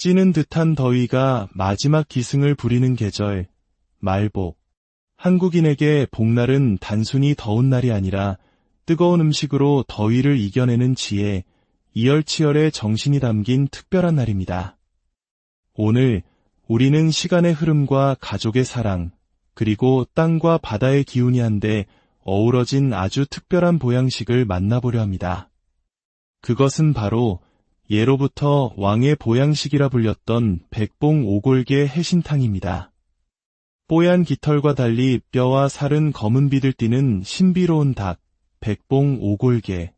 찌는 듯한 더위가 마지막 기승을 부리는 계절, 말복. 한국인에게 복날은 단순히 더운 날이 아니라 뜨거운 음식으로 더위를 이겨내는 지혜, 이열치열의 정신이 담긴 특별한 날입니다. 오늘 우리는 시간의 흐름과 가족의 사랑, 그리고 땅과 바다의 기운이 한데 어우러진 아주 특별한 보양식을 만나보려 합니다. 그것은 바로 예로부터 왕의 보양식이라 불렸던 백봉 오골계 해신탕입니다. 뽀얀 깃털과 달리 뼈와 살은 검은 빛을 띠는 신비로운 닭, 백봉 오골계,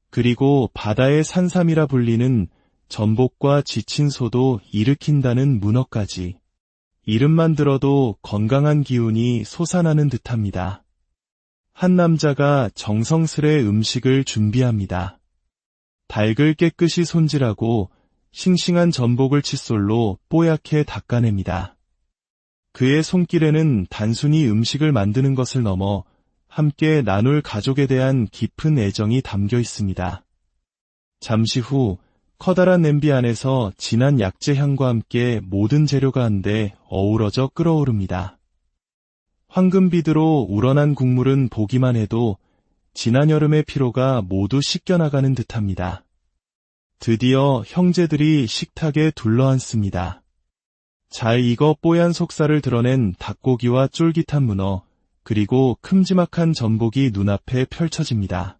그리고 바다의 산삼이라 불리는 전복과 지친 소도 일으킨다는 문어까지. 이름만 들어도 건강한 기운이 솟아나는 듯합니다. 한 남자가 정성스레 음식을 준비합니다. 닭을 깨끗이 손질하고 싱싱한 전복을 칫솔로 뽀얗게 닦아냅니다. 그의 손길에는 단순히 음식을 만드는 것을 넘어 함께 나눌 가족에 대한 깊은 애정이 담겨 있습니다. 잠시 후 커다란 냄비 안에서 진한 약재 향과 함께 모든 재료가 한데 어우러져 끓어오릅니다. 황금빛으로 우러난 국물은 보기만 해도 지난 여름의 피로가 모두 씻겨나가는 듯합니다. 드디어 형제들이 식탁에 둘러앉습니다. 잘 익어 뽀얀 속살을 드러낸 닭고기와 쫄깃한 문어, 그리고 큼지막한 전복이 눈앞에 펼쳐집니다.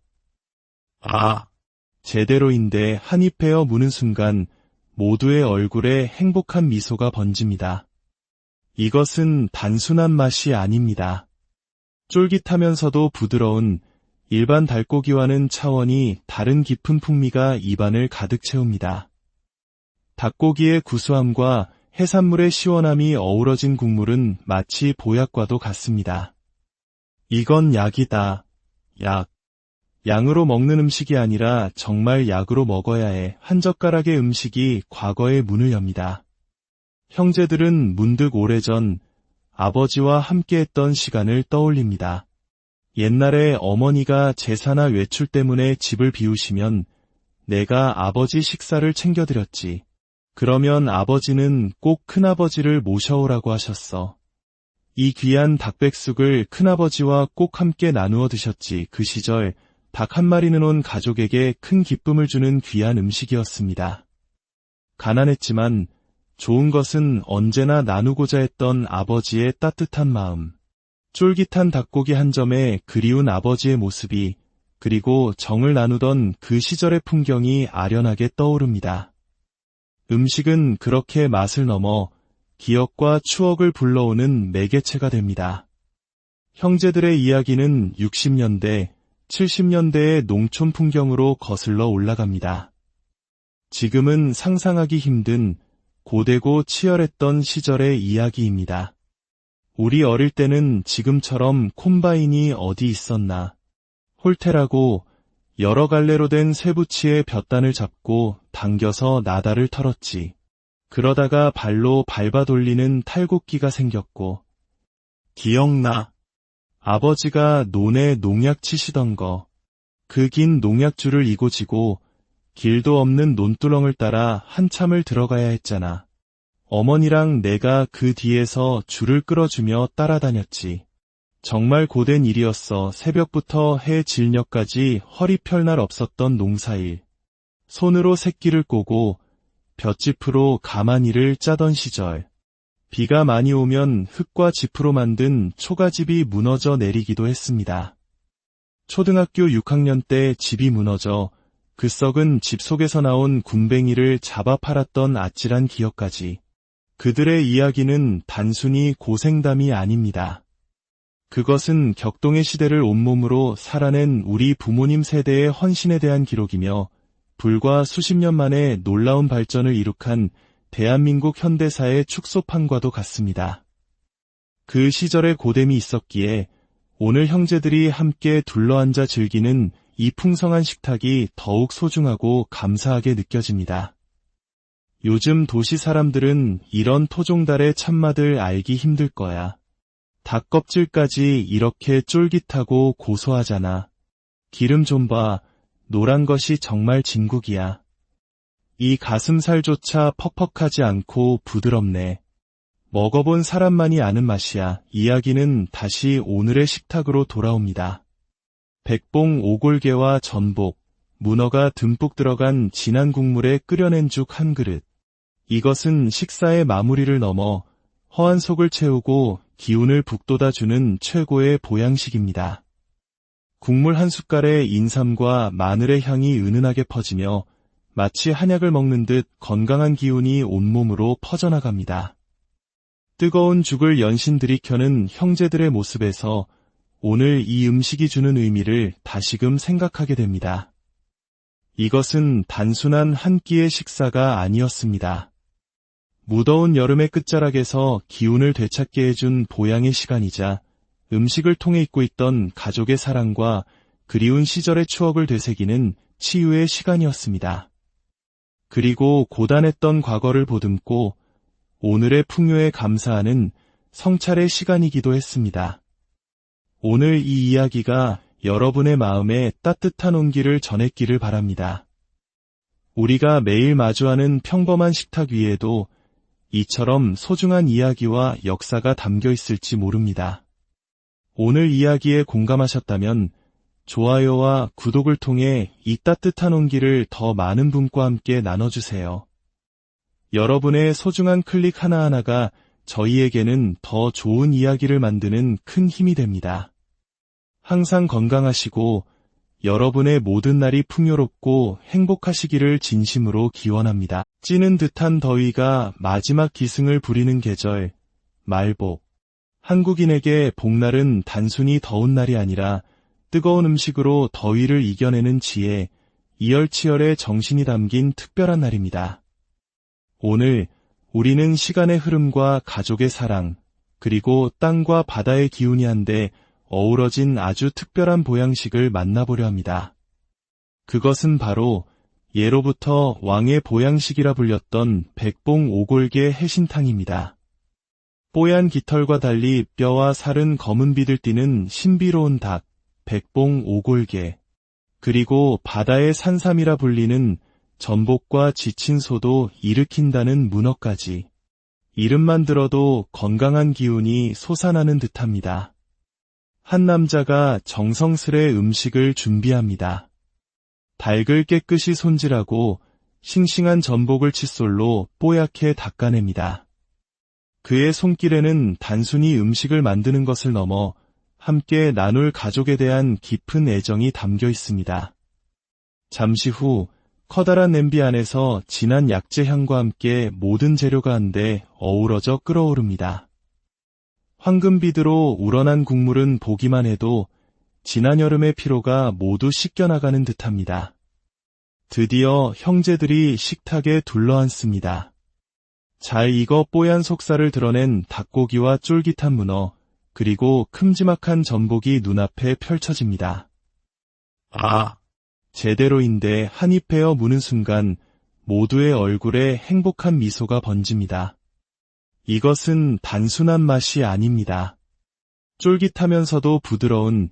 제대로인데 한입 베어 무는 순간 모두의 얼굴에 행복한 미소가 번집니다. 이것은 단순한 맛이 아닙니다. 쫄깃하면서도 부드러운 일반 닭고기와는 차원이 다른 깊은 풍미가 입안을 가득 채웁니다. 닭고기의 구수함과 해산물의 시원함이 어우러진 국물은 마치 보약과도 같습니다. 이건 약이다. 약. 양으로 먹는 음식이 아니라 정말 약으로 먹어야 해. 한 젓가락의 음식이 과거의 문을 엽니다. 형제들은 문득 오래전 아버지와 함께했던 시간을 떠올립니다. 옛날에 어머니가 제사나 외출 때문에 집을 비우시면 내가 아버지 식사를 챙겨드렸지. 그러면 아버지는 꼭 큰아버지를 모셔오라고 하셨어. 이 귀한 닭백숙을 큰아버지와 꼭 함께 나누어 드셨지. 그 시절 닭 한 마리는 온 가족에게 큰 기쁨을 주는 귀한 음식이었습니다. 가난했지만 좋은 것은 언제나 나누고자 했던 아버지의 따뜻한 마음. 쫄깃한 닭고기 한 점에 그리운 아버지의 모습이, 그리고 정을 나누던 그 시절의 풍경이 아련하게 떠오릅니다. 음식은 그렇게 맛을 넘어 기억과 추억을 불러오는 매개체가 됩니다. 형제들의 이야기는 60년대, 70년대의 농촌 풍경으로 거슬러 올라갑니다. 지금은 상상하기 힘든 고되고 치열했던 시절의 이야기입니다. 우리 어릴 때는 지금처럼 콤바인이 어디 있었나. 홀테라고 여러 갈래로 된 쇠붙이에 볕단을 잡고 당겨서 나다를 털었지. 그러다가 발로 밟아 돌리는 탈곡기가 생겼고. 기억나. 아버지가 논에 농약 치시던 거. 그 긴 농약줄을 이고 지고 길도 없는 논두렁을 따라 한참을 들어가야 했잖아. 어머니랑 내가 그 뒤에서 줄을 끌어주며 따라다녔지. 정말 고된 일이었어. 새벽부터 해 질녘까지 허리 펼 날 없었던 농사일. 손으로 새끼를 꼬고 볏짚으로 가마니를 짜던 시절. 비가 많이 오면 흙과 짚으로 만든 초가집이 무너져 내리기도 했습니다. 초등학교 6학년 때 집이 무너져 그 썩은 집 속에서 나온 군뱅이를 잡아 팔았던 아찔한 기억까지. 그들의 이야기는 단순히 고생담이 아닙니다. 그것은 격동의 시대를 온몸으로 살아낸 우리 부모님 세대의 헌신에 대한 기록이며 불과 수십 년 만에 놀라운 발전을 이룩한 대한민국 현대사의 축소판과도 같습니다. 그 시절에 고됨이 있었기에 오늘 형제들이 함께 둘러앉아 즐기는 이 풍성한 식탁이 더욱 소중하고 감사하게 느껴집니다. 요즘 도시 사람들은 이런 토종달의 참맛을 알기 힘들 거야. 닭 껍질까지 이렇게 쫄깃하고 고소하잖아. 기름 좀 봐. 노란 것이 정말 진국이야. 이 가슴살조차 퍽퍽하지 않고 부드럽네. 먹어본 사람만이 아는 맛이야. 이야기는 다시 오늘의 식탁으로 돌아옵니다. 백봉 오골계와 전복, 문어가 듬뿍 들어간 진한 국물에 끓여낸 죽 한 그릇. 이것은 식사의 마무리를 넘어 허한 속을 채우고 기운을 북돋아주는 최고의 보양식입니다. 국물 한 숟갈에 인삼과 마늘의 향이 은은하게 퍼지며 마치 한약을 먹는 듯 건강한 기운이 온몸으로 퍼져나갑니다. 뜨거운 죽을 연신 들이켜는 형제들의 모습에서 오늘 이 음식이 주는 의미를 다시금 생각하게 됩니다. 이것은 단순한 한 끼의 식사가 아니었습니다. 무더운 여름의 끝자락에서 기운을 되찾게 해준 보양의 시간이자 음식을 통해 잊고 있던 가족의 사랑과 그리운 시절의 추억을 되새기는 치유의 시간이었습니다. 그리고 고단했던 과거를 보듬고 오늘의 풍요에 감사하는 성찰의 시간이기도 했습니다. 오늘 이 이야기가 여러분의 마음에 따뜻한 온기를 전했기를 바랍니다. 우리가 매일 마주하는 평범한 식탁 위에도 이처럼 소중한 이야기와 역사가 담겨 있을지 모릅니다. 오늘 이야기에 공감하셨다면 좋아요와 구독을 통해 이 따뜻한 온기를 더 많은 분과 함께 나눠주세요. 여러분의 소중한 클릭 하나하나가 저희에게는 더 좋은 이야기를 만드는 큰 힘이 됩니다. 항상 건강하시고 여러분의 모든 날이 풍요롭고 행복하시기를 진심으로 기원합니다. 찌는 듯한 더위가 마지막 기승을 부리는 계절, 말복. 한국인에게 복날은 단순히 더운 날이 아니라 뜨거운 음식으로 더위를 이겨내는 지혜, 이열치열의 정신이 담긴 특별한 날입니다. 오늘 우리는 시간의 흐름과 가족의 사랑, 그리고 땅과 바다의 기운이 한데 어우러진 아주 특별한 보양식을 만나보려 합니다. 그것은 바로 예로부터 왕의 보양식이라 불렸던 백봉 오골계 해신탕입니다. 뽀얀 깃털과 달리 뼈와 살은 검은 빛을 띠는 신비로운 닭, 백봉 오골계, 그리고 바다의 산삼이라 불리는 전복과 지친 소도 일으킨다는 문어까지. 이름만 들어도 건강한 기운이 솟아나는 듯합니다. 한 남자가 정성스레 음식을 준비합니다. 닭을 깨끗이 손질하고 싱싱한 전복을 칫솔로 뽀얗게 닦아냅니다. 그의 손길에는 단순히 음식을 만드는 것을 넘어 함께 나눌 가족에 대한 깊은 애정이 담겨 있습니다. 잠시 후 커다란 냄비 안에서 진한 약재 향과 함께 모든 재료가 한데 어우러져 끓어오릅니다. 황금빛으로 우러난 국물은 보기만 해도 지난 여름의 피로가 모두 씻겨나가는 듯합니다. 드디어 형제들이 식탁에 둘러앉습니다. 잘 익어 뽀얀 속살을 드러낸 닭고기와 쫄깃한 문어, 그리고 큼지막한 전복이 눈앞에 펼쳐집니다. 제대로인데 한입 베어 무는 순간 모두의 얼굴에 행복한 미소가 번집니다. 이것은 단순한 맛이 아닙니다. 쫄깃하면서도 부드러운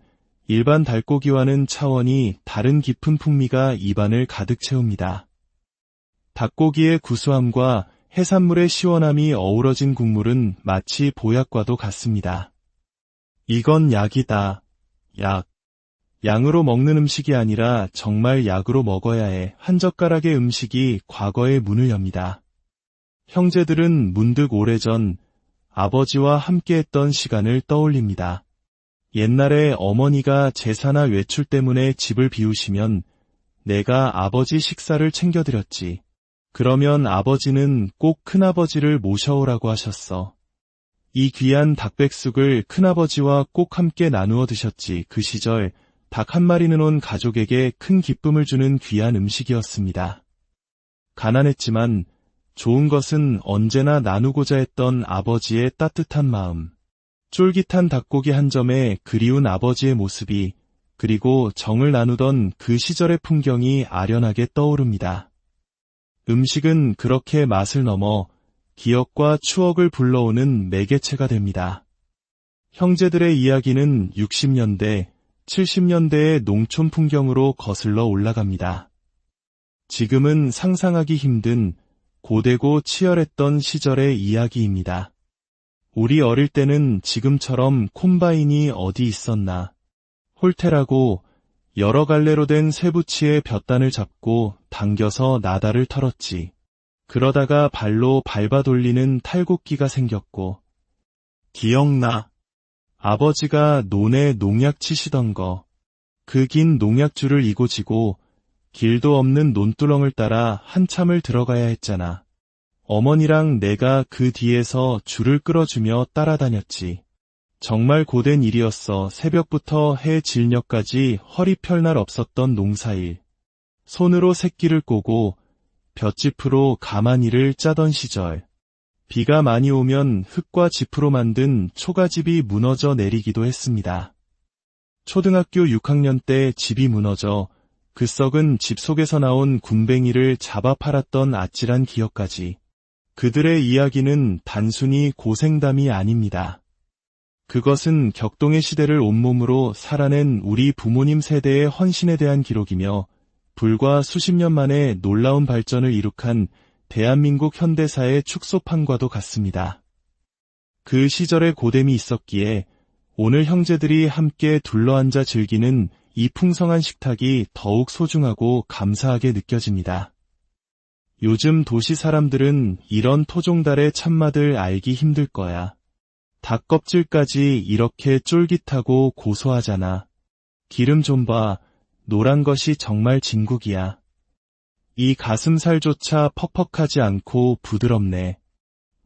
일반 닭고기와는 차원이 다른 깊은 풍미가 입안을 가득 채웁니다. 닭고기의 구수함과 해산물의 시원함이 어우러진 국물은 마치 보약과도 같습니다. 이건 약이다. 약. 양으로 먹는 음식이 아니라 정말 약으로 먹어야 해. 한 젓가락의 음식이 과거의 문을 엽니다. 형제들은 문득 오래전 아버지와 함께했던 시간을 떠올립니다. 옛날에 어머니가 제사나 외출 때문에 집을 비우시면 내가 아버지 식사를 챙겨드렸지. 그러면 아버지는 꼭 큰아버지를 모셔오라고 하셨어. 이 귀한 닭백숙을 큰아버지와 꼭 함께 나누어 드셨지. 그 시절 닭 한 마리는 온 가족에게 큰 기쁨을 주는 귀한 음식이었습니다. 가난했지만 좋은 것은 언제나 나누고자 했던 아버지의 따뜻한 마음. 쫄깃한 닭고기 한 점에 그리운 아버지의 모습이, 그리고 정을 나누던 그 시절의 풍경이 아련하게 떠오릅니다. 음식은 그렇게 맛을 넘어 기억과 추억을 불러오는 매개체가 됩니다. 형제들의 이야기는 60년대, 70년대의 농촌 풍경으로 거슬러 올라갑니다. 지금은 상상하기 힘든 고되고 치열했던 시절의 이야기입니다. 우리 어릴 때는 지금처럼 콤바인이 어디 있었나. 홀테라고 여러 갈래로 된 쇠붙이에 볕단을 잡고 당겨서 나다를 털었지. 그러다가 발로 밟아 돌리는 탈곡기가 생겼고. 기억나. 아버지가 논에 농약 치시던 거. 그 긴 농약줄을 이고 지고 길도 없는 논두렁을 따라 한참을 들어가야 했잖아. 어머니랑 내가 그 뒤에서 줄을 끌어주며 따라다녔지. 정말 고된 일이었어. 새벽부터 해 질녘까지 허리 펼 날 없었던 농사일. 손으로 새끼를 꼬고 볏짚으로 가마니를 짜던 시절. 비가 많이 오면 흙과 짚으로 만든 초가집이 무너져 내리기도 했습니다. 초등학교 6학년 때 집이 무너져 그 썩은 집 속에서 나온 군뱅이를 잡아 팔았던 아찔한 기억까지. 그들의 이야기는 단순히 고생담이 아닙니다. 그것은 격동의 시대를 온몸으로 살아낸 우리 부모님 세대의 헌신에 대한 기록이며 불과 수십 년 만에 놀라운 발전을 이룩한 대한민국 현대사의 축소판과도 같습니다. 그 시절에 고됨이 있었기에 오늘 형제들이 함께 둘러앉아 즐기는 이 풍성한 식탁이 더욱 소중하고 감사하게 느껴집니다. 요즘 도시 사람들은 이런 토종달의 참맛을 알기 힘들 거야. 닭 껍질까지 이렇게 쫄깃하고 고소하잖아. 기름 좀 봐. 노란 것이 정말 진국이야. 이 가슴살조차 퍽퍽하지 않고 부드럽네.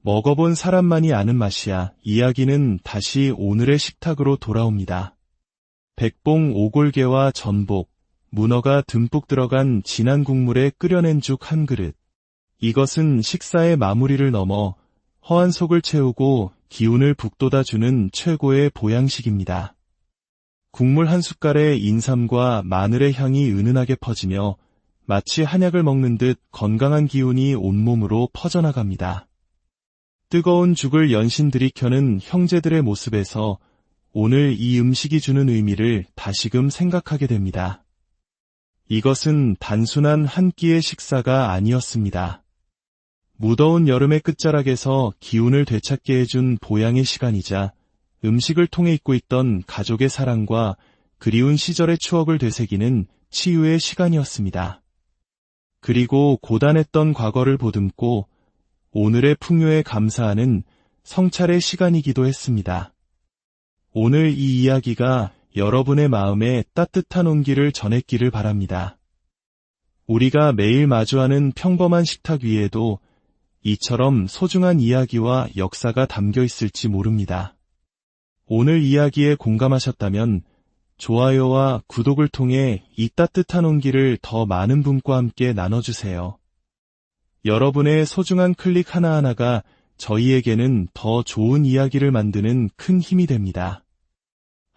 먹어본 사람만이 아는 맛이야. 이야기는 다시 오늘의 식탁으로 돌아옵니다. 백봉 오골계와 전복, 문어가 듬뿍 들어간 진한 국물에 끓여낸 죽 한 그릇. 이것은 식사의 마무리를 넘어 허한 속을 채우고 기운을 북돋아주는 최고의 보양식입니다. 국물 한 숟갈에 인삼과 마늘의 향이 은은하게 퍼지며 마치 한약을 먹는 듯 건강한 기운이 온몸으로 퍼져나갑니다. 뜨거운 죽을 연신 들이켜는 형제들의 모습에서 오늘 이 음식이 주는 의미를 다시금 생각하게 됩니다. 이것은 단순한 한 끼의 식사가 아니었습니다. 무더운 여름의 끝자락에서 기운을 되찾게 해준 보양의 시간이자 음식을 통해 잊고 있던 가족의 사랑과 그리운 시절의 추억을 되새기는 치유의 시간이었습니다. 그리고 고단했던 과거를 보듬고 오늘의 풍요에 감사하는 성찰의 시간이기도 했습니다. 오늘 이 이야기가 여러분의 마음에 따뜻한 온기를 전했기를 바랍니다. 우리가 매일 마주하는 평범한 식탁 위에도 이처럼 소중한 이야기와 역사가 담겨 있을지 모릅니다. 오늘 이야기에 공감하셨다면 좋아요와 구독을 통해 이 따뜻한 온기를 더 많은 분과 함께 나눠주세요. 여러분의 소중한 클릭 하나하나가 저희에게는 더 좋은 이야기를 만드는 큰 힘이 됩니다.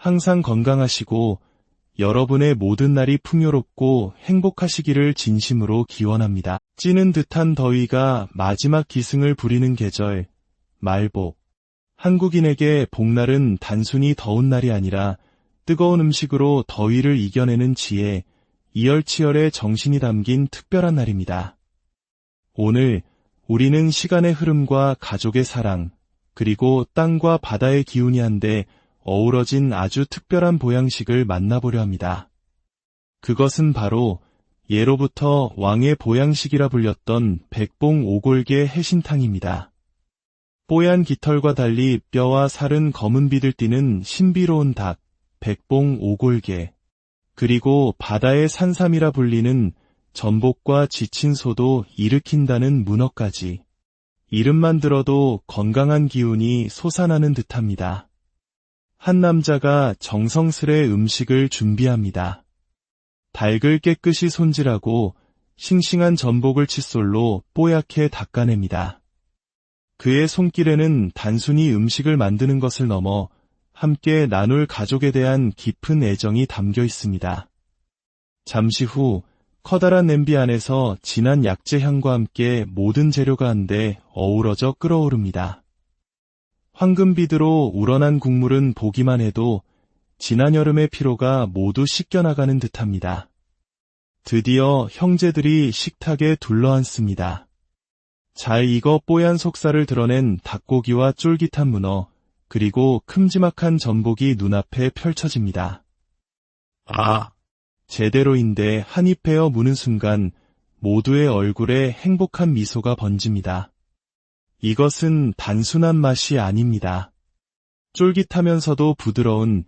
항상 건강하시고 여러분의 모든 날이 풍요롭고 행복하시기를 진심으로 기원합니다. 찌는 듯한 더위가 마지막 기승을 부리는 계절, 말복. 한국인에게 복날은 단순히 더운 날이 아니라 뜨거운 음식으로 더위를 이겨내는 지혜, 이열치열의 정신이 담긴 특별한 날입니다. 오늘 우리는 시간의 흐름과 가족의 사랑, 그리고 땅과 바다의 기운이 한데 어우러진 아주 특별한 보양식을 만나보려 합니다. 그것은 바로 예로부터 왕의 보양식이라 불렸던 백봉 오골계 해신탕입니다. 뽀얀 깃털과 달리 뼈와 살은 검은 빛을 띠는 신비로운 닭, 백봉 오골계, 그리고 바다의 산삼이라 불리는 전복과 지친 소도 일으킨다는 문어까지. 이름만 들어도 건강한 기운이 솟아나는 듯합니다. 한 남자가 정성스레 음식을 준비합니다. 닭을 깨끗이 손질하고 싱싱한 전복을 칫솔로 뽀얗게 닦아냅니다. 그의 손길에는 단순히 음식을 만드는 것을 넘어 함께 나눌 가족에 대한 깊은 애정이 담겨 있습니다. 잠시 후 커다란 냄비 안에서 진한 약재 향과 함께 모든 재료가 한데 어우러져 끓어오릅니다. 황금빛으로 우러난 국물은 보기만 해도 지난 여름의 피로가 모두 씻겨나가는 듯합니다. 드디어 형제들이 식탁에 둘러앉습니다. 잘 익어 뽀얀 속살을 드러낸 닭고기와 쫄깃한 문어, 그리고 큼지막한 전복이 눈앞에 펼쳐집니다. 아, 제대로인데 한입 베어 무는 순간 모두의 얼굴에 행복한 미소가 번집니다. 이것은 단순한 맛이 아닙니다. 쫄깃하면서도 부드러운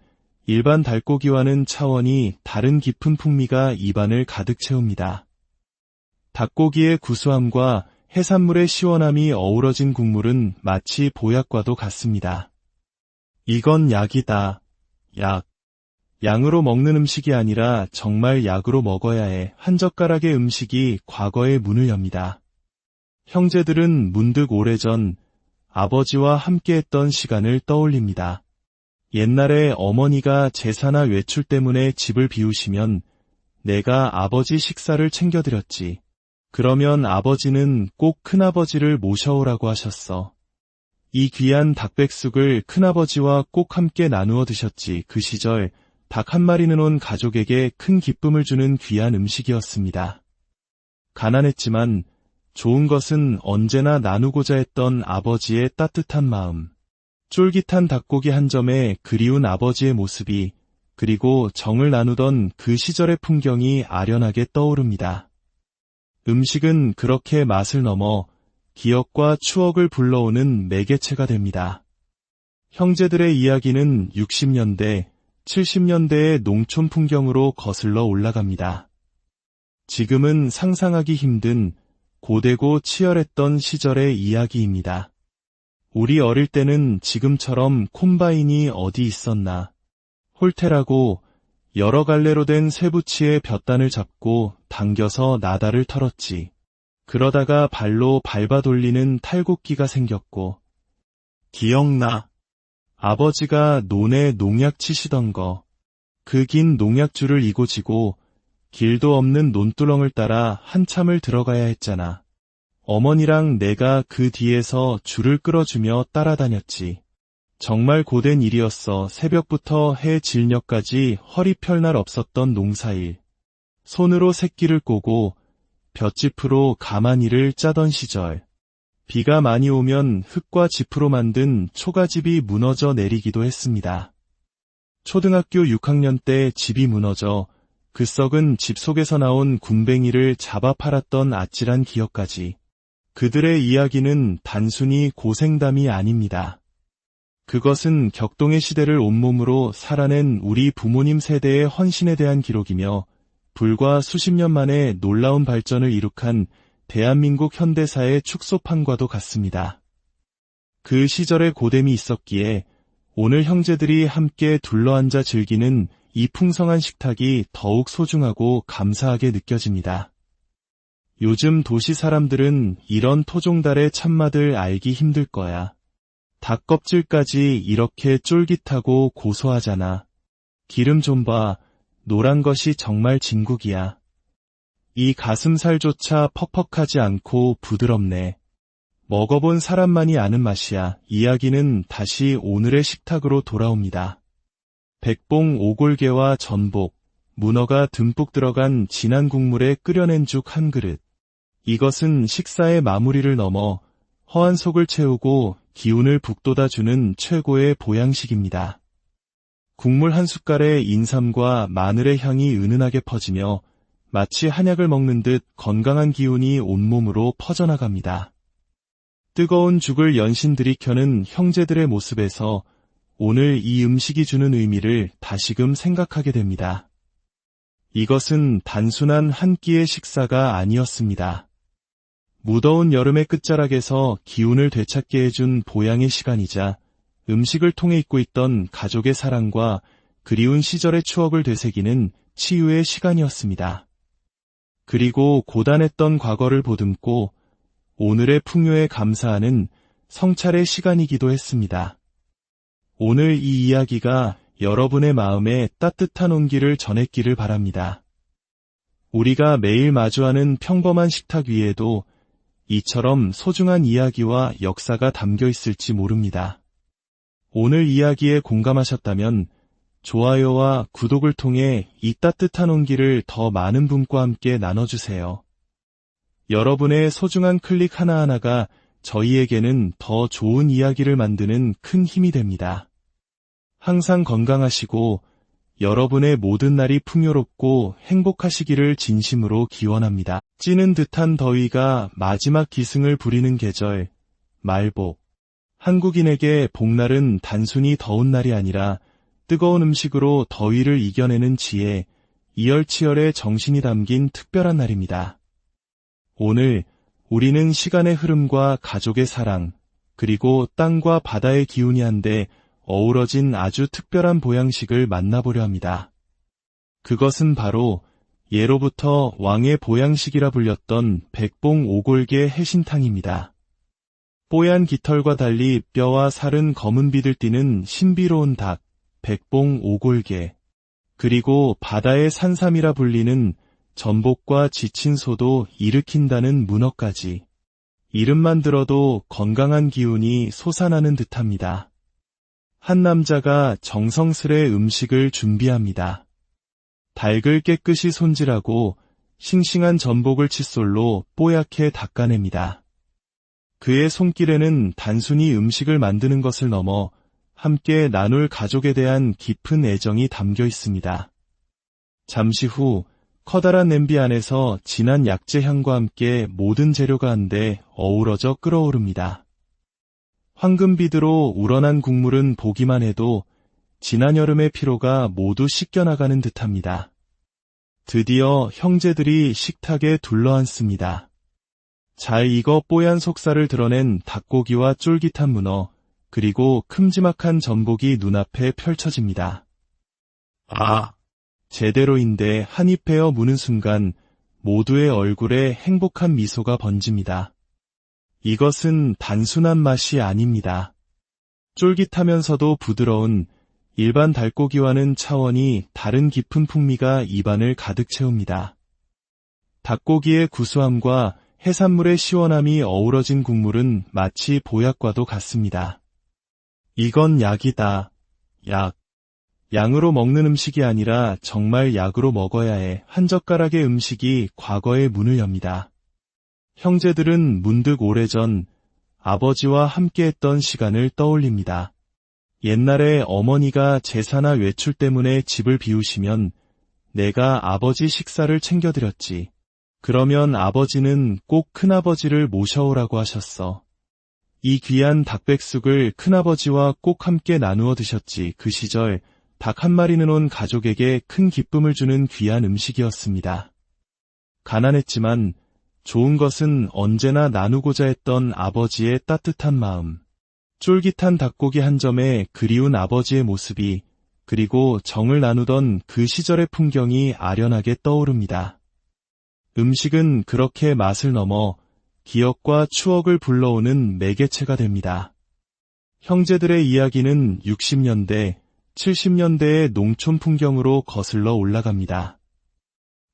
일반 닭고기와는 차원이 다른 깊은 풍미가 입안을 가득 채웁니다. 닭고기의 구수함과 해산물의 시원함이 어우러진 국물은 마치 보약과도 같습니다. 이건 약이다. 약. 양으로 먹는 음식이 아니라 정말 약으로 먹어야 해. 한 젓가락의 음식이 과거의 문을 엽니다. 형제들은 문득 오래전 아버지와 함께했던 시간을 떠올립니다. 옛날에 어머니가 제사나 외출 때문에 집을 비우시면 내가 아버지 식사를 챙겨드렸지. 그러면 아버지는 꼭 큰아버지를 모셔오라고 하셨어. 이 귀한 닭백숙을 큰아버지와 꼭 함께 나누어 드셨지. 그 시절 닭 한 마리는 온 가족에게 큰 기쁨을 주는 귀한 음식이었습니다. 가난했지만 좋은 것은 언제나 나누고자 했던 아버지의 따뜻한 마음. 쫄깃한 닭고기 한 점에 그리운 아버지의 모습이, 그리고 정을 나누던 그 시절의 풍경이 아련하게 떠오릅니다. 음식은 그렇게 맛을 넘어 기억과 추억을 불러오는 매개체가 됩니다. 형제들의 이야기는 60년대, 70년대의 농촌 풍경으로 거슬러 올라갑니다. 지금은 상상하기 힘든 고되고 치열했던 시절의 이야기입니다. 우리 어릴 때는 지금처럼 콤바인이 어디 있었나. 홀테라고 여러 갈래로 된 쇠붙이에 볕단을 잡고 당겨서 나다를 털었지. 그러다가 발로 밟아 돌리는 탈곡기가 생겼고. 기억나. 아버지가 논에 농약 치시던 거. 그 긴 농약줄을 이고 지고 길도 없는 논두렁을 따라 한참을 들어가야 했잖아. 어머니랑 내가 그 뒤에서 줄을 끌어주며 따라다녔지. 정말 고된 일이었어. 새벽부터 해 질녘까지 허리 펼 날 없었던 농사일. 손으로 새끼를 꼬고 볏짚으로 가마니를 짜던 시절. 비가 많이 오면 흙과 짚으로 만든 초가집이 무너져 내리기도 했습니다. 초등학교 6학년 때 집이 무너져 그 썩은 집 속에서 나온 군뱅이를 잡아 팔았던 아찔한 기억까지. 그들의 이야기는 단순히 고생담이 아닙니다. 그것은 격동의 시대를 온몸으로 살아낸 우리 부모님 세대의 헌신에 대한 기록이며 불과 수십 년 만에 놀라운 발전을 이룩한 대한민국 현대사의 축소판과도 같습니다. 그 시절에 고됨이 있었기에 오늘 형제들이 함께 둘러앉아 즐기는 이 풍성한 식탁이 더욱 소중하고 감사하게 느껴집니다. 요즘 도시 사람들은 이런 토종달의 참맛을 알기 힘들 거야. 닭 껍질까지 이렇게 쫄깃하고 고소하잖아. 기름 좀 봐. 노란 것이 정말 진국이야. 이 가슴살조차 퍽퍽하지 않고 부드럽네. 먹어본 사람만이 아는 맛이야. 이야기는 다시 오늘의 식탁으로 돌아옵니다. 백봉 오골개와 전복, 문어가 듬뿍 들어간 진한 국물에 끓여낸 죽 한 그릇. 이것은 식사의 마무리를 넘어 허한 속을 채우고 기운을 북돋아주는 최고의 보양식입니다. 국물 한 숟갈에 인삼과 마늘의 향이 은은하게 퍼지며 마치 한약을 먹는 듯 건강한 기운이 온몸으로 퍼져나갑니다. 뜨거운 죽을 연신 들이켜는 형제들의 모습에서 오늘 이 음식이 주는 의미를 다시금 생각하게 됩니다. 이것은 단순한 한 끼의 식사가 아니었습니다. 무더운 여름의 끝자락에서 기운을 되찾게 해준 보양의 시간이자 음식을 통해 잊고 있던 가족의 사랑과 그리운 시절의 추억을 되새기는 치유의 시간이었습니다. 그리고 고단했던 과거를 보듬고 오늘의 풍요에 감사하는 성찰의 시간이기도 했습니다. 오늘 이 이야기가 여러분의 마음에 따뜻한 온기를 전했기를 바랍니다. 우리가 매일 마주하는 평범한 식탁 위에도 이처럼 소중한 이야기와 역사가 담겨 있을지 모릅니다. 오늘 이야기에 공감하셨다면 좋아요와 구독을 통해 이 따뜻한 온기를 더 많은 분과 함께 나눠주세요. 여러분의 소중한 클릭 하나하나가 저희에게는 더 좋은 이야기를 만드는 큰 힘이 됩니다. 항상 건강하시고 여러분의 모든 날이 풍요롭고 행복하시기를 진심으로 기원합니다. 찌는 듯한 더위가 마지막 기승을 부리는 계절, 말복. 한국인에게 복날은 단순히 더운 날이 아니라 뜨거운 음식으로 더위를 이겨내는 지혜, 이열치열의 정신이 담긴 특별한 날입니다. 오늘 우리는 시간의 흐름과 가족의 사랑, 그리고 땅과 바다의 기운이 한데 어우러진 아주 특별한 보양식을 만나보려 합니다. 그것은 바로 예로부터 왕의 보양식이라 불렸던 백봉 오골계 해신탕입니다. 뽀얀 깃털과 달리 뼈와 살은 검은 빛을 띠는 신비로운 닭, 백봉 오골계, 그리고 바다의 산삼이라 불리는 전복과 지친 소도 일으킨다는 문어까지. 이름만 들어도 건강한 기운이 솟아나는 듯합니다. 한 남자가 정성스레 음식을 준비합니다. 닭을 깨끗이 손질하고 싱싱한 전복을 칫솔로 뽀얗게 닦아냅니다. 그의 손길에는 단순히 음식을 만드는 것을 넘어 함께 나눌 가족에 대한 깊은 애정이 담겨 있습니다. 잠시 후 커다란 냄비 안에서 진한 약재 향과 함께 모든 재료가 한데 어우러져 끓어오릅니다. 황금빛으로 우러난 국물은 보기만 해도 지난 여름의 피로가 모두 씻겨나가는 듯합니다. 드디어 형제들이 식탁에 둘러앉습니다. 잘 익어 뽀얀 속살을 드러낸 닭고기와 쫄깃한 문어, 그리고 큼지막한 전복이 눈앞에 펼쳐집니다. 제대로인데 한입 베어 무는 순간 모두의 얼굴에 행복한 미소가 번집니다. 이것은 단순한 맛이 아닙니다. 쫄깃하면서도 부드러운 일반 닭고기와는 차원이 다른 깊은 풍미가 입안을 가득 채웁니다. 닭고기의 구수함과 해산물의 시원함이 어우러진 국물은 마치 보약과도 같습니다. 이건 약이다. 약. 양으로 먹는 음식이 아니라 정말 약으로 먹어야 해. 한 젓가락의 음식이 과거의 문을 엽니다. 형제들은 문득 오래전 아버지와 함께했던 시간을 떠올립니다. 옛날에 어머니가 제사나 외출 때문에 집을 비우시면 내가 아버지 식사를 챙겨드렸지. 그러면 아버지는 꼭 큰아버지를 모셔오라고 하셨어. 이 귀한 닭백숙을 큰아버지와 꼭 함께 나누어 드셨지. 그 시절 닭 한 마리는 온 가족에게 큰 기쁨을 주는 귀한 음식이었습니다. 가난했지만 좋은 것은 언제나 나누고자 했던 아버지의 따뜻한 마음. 쫄깃한 닭고기 한 점에 그리운 아버지의 모습이, 그리고 정을 나누던 그 시절의 풍경이 아련하게 떠오릅니다. 음식은 그렇게 맛을 넘어 기억과 추억을 불러오는 매개체가 됩니다. 형제들의 이야기는 60년대, 70년대의 농촌 풍경으로 거슬러 올라갑니다.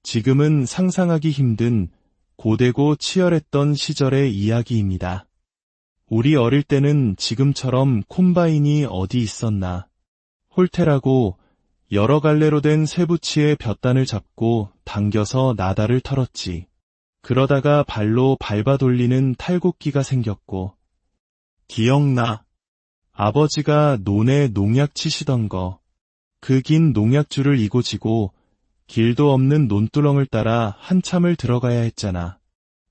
지금은 상상하기 힘든 고되고 치열했던 시절의 이야기입니다. 우리 어릴 때는 지금처럼 콤바인이 어디 있었나. 홀테라고 여러 갈래로 된 쇠붙이에 볕단을 잡고 당겨서 나다를 털었지. 그러다가 발로 밟아 돌리는 탈곡기가 생겼고. 기억나. 아버지가 논에 농약 치시던 거. 그 긴 농약줄을 이고 지고 길도 없는 논두렁을 따라 한참을 들어가야 했잖아.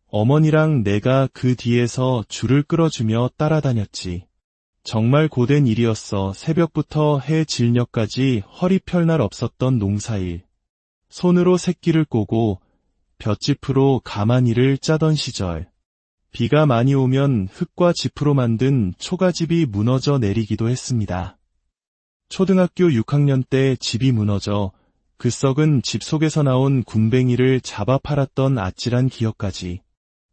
어머니랑 내가 그 뒤에서 줄을 끌어주며 따라다녔지. 정말 고된 일이었어. 새벽부터 해 질녘까지 허리 펼 날 없었던 농사일. 손으로 새끼를 꼬고 볏짚으로 가마니를 짜던 시절. 비가 많이 오면 흙과 짚으로 만든 초가집이 무너져 내리기도 했습니다. 초등학교 6학년 때 집이 무너져 그 썩은 집 속에서 나온 군뱅이를 잡아 팔았던 아찔한 기억까지.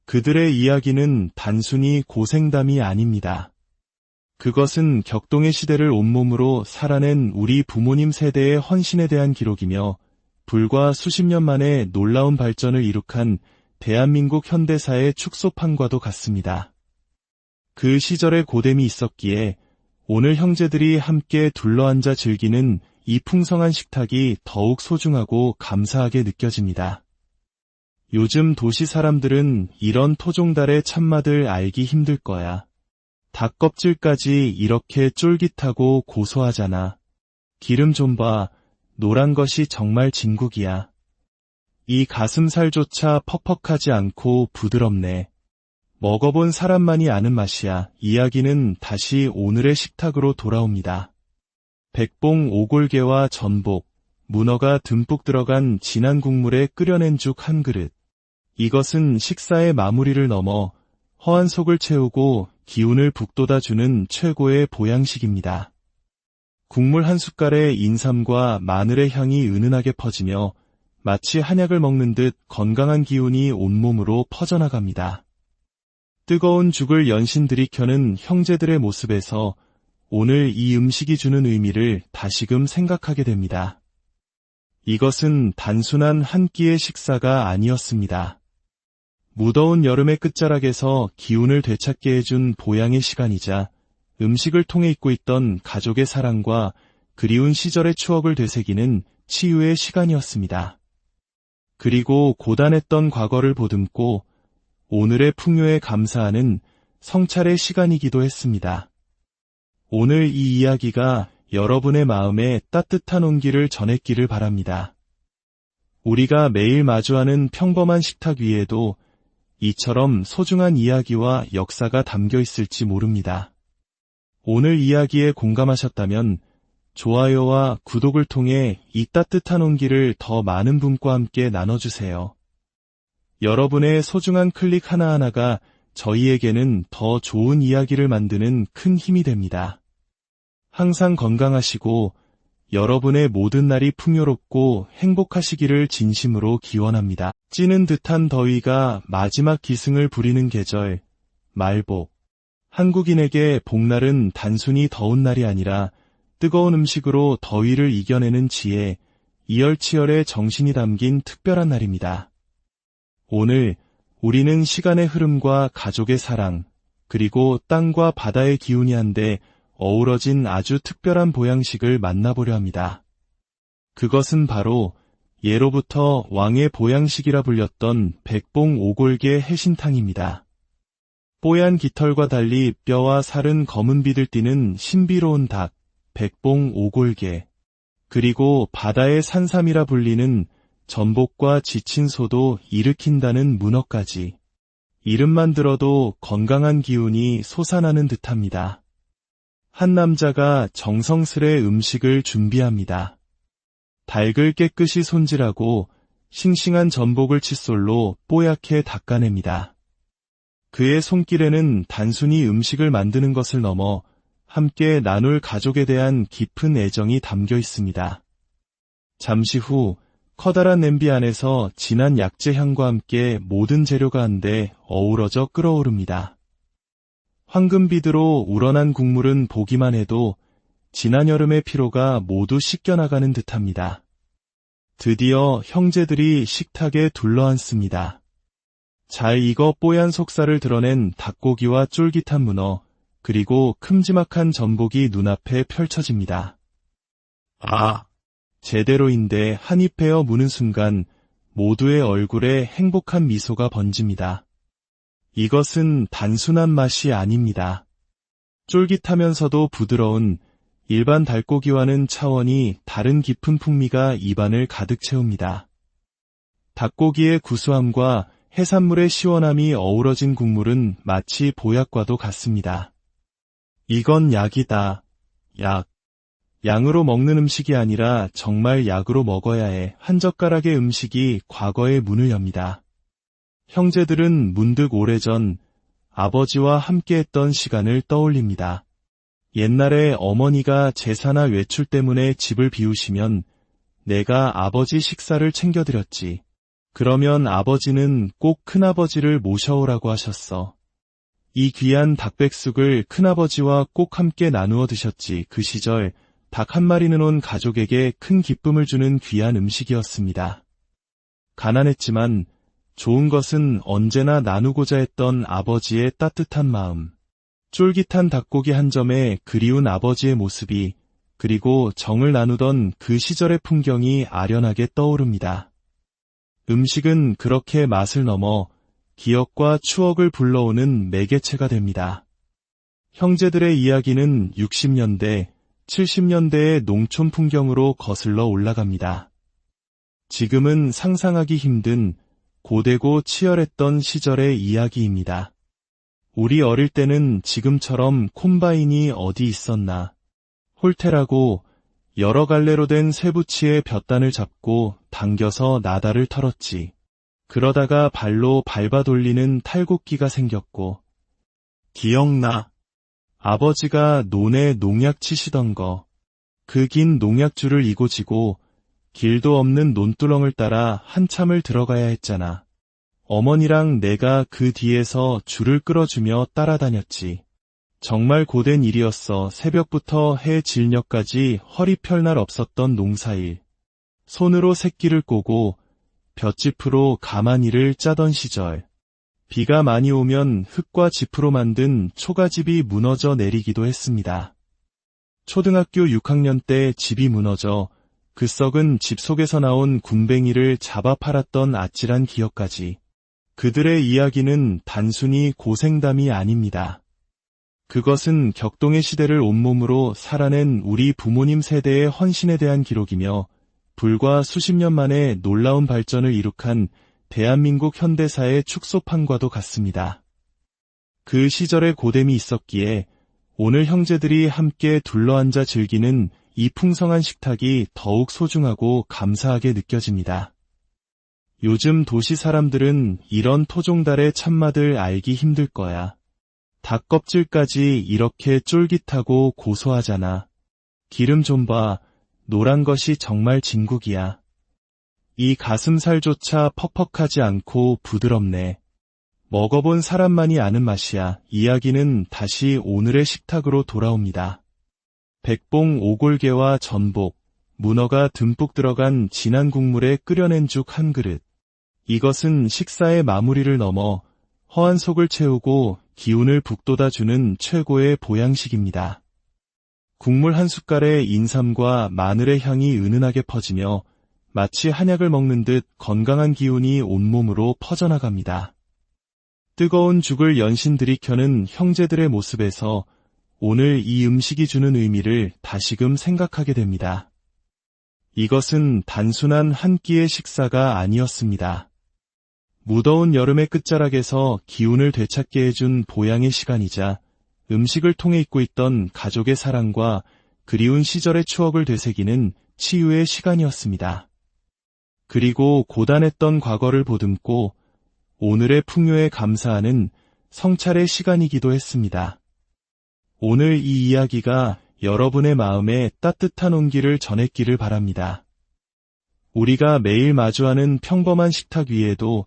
그들의 이야기는 단순히 고생담이 아닙니다. 그것은 격동의 시대를 온몸으로 살아낸 우리 부모님 세대의 헌신에 대한 기록이며 불과 수십 년 만에 놀라운 발전을 이룩한 대한민국 현대사의 축소판과도 같습니다. 그 시절의 고됨이 있었기에 오늘 형제들이 함께 둘러앉아 즐기는 이 풍성한 식탁이 더욱 소중하고 감사하게 느껴집니다. 요즘 도시 사람들은 이런 토종달의 참맛을 알기 힘들 거야. 닭 껍질까지 이렇게 쫄깃하고 고소하잖아. 기름 좀 봐. 노란 것이 정말 진국이야. 이 가슴살조차 퍽퍽하지 않고 부드럽네. 먹어본 사람만이 아는 맛이야. 이야기는 다시 오늘의 식탁으로 돌아옵니다. 백봉 오골계와 전복, 문어가 듬뿍 들어간 진한 국물에 끓여낸 죽 한 그릇. 이것은 식사의 마무리를 넘어 허한 속을 채우고 기운을 북돋아주는 최고의 보양식입니다. 국물 한 숟갈에 인삼과 마늘의 향이 은은하게 퍼지며 마치 한약을 먹는 듯 건강한 기운이 온몸으로 퍼져나갑니다. 뜨거운 죽을 연신 들이켜는 형제들의 모습에서 오늘 이 음식이 주는 의미를 다시금 생각하게 됩니다. 이것은 단순한 한 끼의 식사가 아니었습니다. 무더운 여름의 끝자락에서 기운을 되찾게 해준 보양의 시간이자 음식을 통해 잊고 있던 가족의 사랑과 그리운 시절의 추억을 되새기는 치유의 시간이었습니다. 그리고 고단했던 과거를 보듬고 오늘의 풍요에 감사하는 성찰의 시간이기도 했습니다. 오늘 이 이야기가 여러분의 마음에 따뜻한 온기를 전했기를 바랍니다. 우리가 매일 마주하는 평범한 식탁 위에도 이처럼 소중한 이야기와 역사가 담겨 있을지 모릅니다. 오늘 이야기에 공감하셨다면 좋아요와 구독을 통해 이 따뜻한 온기를 더 많은 분과 함께 나눠주세요. 여러분의 소중한 클릭 하나하나가 저희에게는 더 좋은 이야기를 만드는 큰 힘이 됩니다. 항상 건강하시고 여러분의 모든 날이 풍요롭고 행복하시기를 진심으로 기원합니다. 찌는 듯한 더위가 마지막 기승을 부리는 계절, 말복. 한국인에게 복날은 단순히 더운 날이 아니라 뜨거운 음식으로 더위를 이겨내는 지혜, 이열치열의 정신이 담긴 특별한 날입니다. 오늘 우리는 시간의 흐름과 가족의 사랑, 그리고 땅과 바다의 기운이 한데 어우러진 아주 특별한 보양식을 만나보려 합니다. 그것은 바로 예로부터 왕의 보양식이라 불렸던 백봉 오골계 해신탕입니다. 뽀얀 깃털과 달리 뼈와 살은 검은 빛을 띠는 신비로운 닭, 백봉 오골계, 그리고 바다의 산삼이라 불리는 전복과 지친 소도 일으킨다는 문어까지. 이름만 들어도 건강한 기운이 솟아나는 듯합니다. 한 남자가 정성스레 음식을 준비합니다. 닭을 깨끗이 손질하고 싱싱한 전복을 칫솔로 뽀얗게 닦아냅니다. 그의 손길에는 단순히 음식을 만드는 것을 넘어 함께 나눌 가족에 대한 깊은 애정이 담겨 있습니다. 잠시 후 커다란 냄비 안에서 진한 약재 향과 함께 모든 재료가 한데 어우러져 끓어오릅니다. 황금빛으로 우러난 국물은 보기만 해도 지난 여름의 피로가 모두 씻겨나가는 듯합니다. 드디어 형제들이 식탁에 둘러앉습니다. 잘 익어 뽀얀 속살을 드러낸 닭고기와 쫄깃한 문어, 그리고 큼지막한 전복이 눈앞에 펼쳐집니다. 제대로인데 한입 베어 무는 순간 모두의 얼굴에 행복한 미소가 번집니다. 이것은 단순한 맛이 아닙니다. 쫄깃하면서도 부드러운 일반 닭고기와는 차원이 다른 깊은 풍미가 입안을 가득 채웁니다. 닭고기의 구수함과 해산물의 시원함이 어우러진 국물은 마치 보약과도 같습니다. 이건 약이다. 약. 양으로 먹는 음식이 아니라 정말 약으로 먹어야 해. 한 젓가락의 음식이 과거의 문을 엽니다. 형제들은 문득 오래전 아버지와 함께했던 시간을 떠올립니다. 옛날에 어머니가 제사나 외출 때문에 집을 비우시면 내가 아버지 식사를 챙겨드렸지. 그러면 아버지는 꼭 큰아버지를 모셔오라고 하셨어. 이 귀한 닭백숙을 큰아버지와 꼭 함께 나누어 드셨지. 그 시절 닭 한 마리는 온 가족에게 큰 기쁨을 주는 귀한 음식이었습니다. 가난했지만 좋은 것은 언제나 나누고자 했던 아버지의 따뜻한 마음. 쫄깃한 닭고기 한 점에 그리운 아버지의 모습이 그리고 정을 나누던 그 시절의 풍경이 아련하게 떠오릅니다. 음식은 그렇게 맛을 넘어 기억과 추억을 불러오는 매개체가 됩니다. 형제들의 이야기는 60년대, 70년대의 농촌 풍경으로 거슬러 올라갑니다. 지금은 상상하기 힘든 고되고 치열했던 시절의 이야기입니다. 우리 어릴 때는 지금처럼 콤바인이 어디 있었나, 홀테라고 여러 갈래로 된 쇠붙이에 볕단을 잡고 당겨서 나다를 털었지. 그러다가 발로 밟아 돌리는 탈곡기가 생겼고, 기억나. 아버지가 논에 농약 치시던 거, 그 긴 농약줄을 이고 지고 길도 없는 논두렁을 따라 한참을 들어가야 했잖아. 어머니랑 내가 그 뒤에서 줄을 끌어주며 따라다녔지. 정말 고된 일이었어. 새벽부터 해 질녘까지 허리 펼 날 없었던 농사일. 손으로 새끼를 꼬고 볏짚으로 가마니를 짜던 시절. 비가 많이 오면 흙과 짚으로 만든 초가집이 무너져 내리기도 했습니다. 초등학교 6학년 때 집이 무너져 그 썩은 집 속에서 나온 군뱅이를 잡아 팔았던 아찔한 기억까지. 그들의 이야기는 단순히 고생담이 아닙니다. 그것은 격동의 시대를 온몸으로 살아낸 우리 부모님 세대의 헌신에 대한 기록이며 불과 수십 년 만에 놀라운 발전을 이룩한 대한민국 현대사의 축소판과도 같습니다. 그 시절에 고됨이 있었기에 오늘 형제들이 함께 둘러앉아 즐기는 이 풍성한 식탁이 더욱 소중하고 감사하게 느껴집니다. 요즘 도시 사람들은 이런 토종달의 참맛을 알기 힘들 거야. 닭 껍질까지 이렇게 쫄깃하고 고소하잖아. 기름 좀 봐. 노란 것이 정말 진국이야. 이 가슴살조차 퍽퍽하지 않고 부드럽네. 먹어본 사람만이 아는 맛이야. 이야기는 다시 오늘의 식탁으로 돌아옵니다. 백봉 오골계와 전복, 문어가 듬뿍 들어간 진한 국물에 끓여낸 죽 한 그릇. 이것은 식사의 마무리를 넘어 허한 속을 채우고 기운을 북돋아주는 최고의 보양식입니다. 국물 한 숟갈에 인삼과 마늘의 향이 은은하게 퍼지며 마치 한약을 먹는 듯 건강한 기운이 온몸으로 퍼져나갑니다. 뜨거운 죽을 연신 들이켜는 형제들의 모습에서 오늘 이 음식이 주는 의미를 다시금 생각하게 됩니다. 이것은 단순한 한 끼의 식사가 아니었습니다. 무더운 여름의 끝자락에서 기운을 되찾게 해준 보양의 시간이자 음식을 통해 잊고 있던 가족의 사랑과 그리운 시절의 추억을 되새기는 치유의 시간이었습니다. 그리고 고단했던 과거를 보듬고 오늘의 풍요에 감사하는 성찰의 시간이기도 했습니다. 오늘 이 이야기가 여러분의 마음에 따뜻한 온기를 전했기를 바랍니다. 우리가 매일 마주하는 평범한 식탁 위에도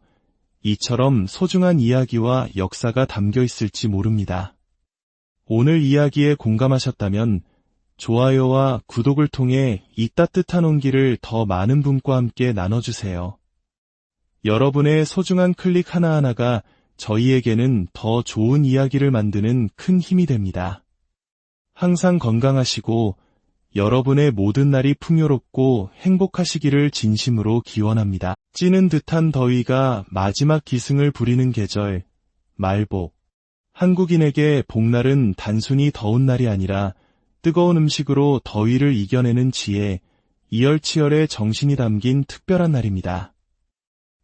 이처럼 소중한 이야기와 역사가 담겨 있을지 모릅니다. 오늘 이야기에 공감하셨다면 좋아요와 구독을 통해 이 따뜻한 온기를 더 많은 분과 함께 나눠주세요. 여러분의 소중한 클릭 하나하나가 저희에게는 더 좋은 이야기를 만드는 큰 힘이 됩니다. 항상 건강하시고 여러분의 모든 날이 풍요롭고 행복하시기를 진심으로 기원합니다. 찌는 듯한 더위가 마지막 기승을 부리는 계절, 말복. 한국인에게 복날은 단순히 더운 날이 아니라 뜨거운 음식으로 더위를 이겨내는 지혜, 이열치열의 정신이 담긴 특별한 날입니다.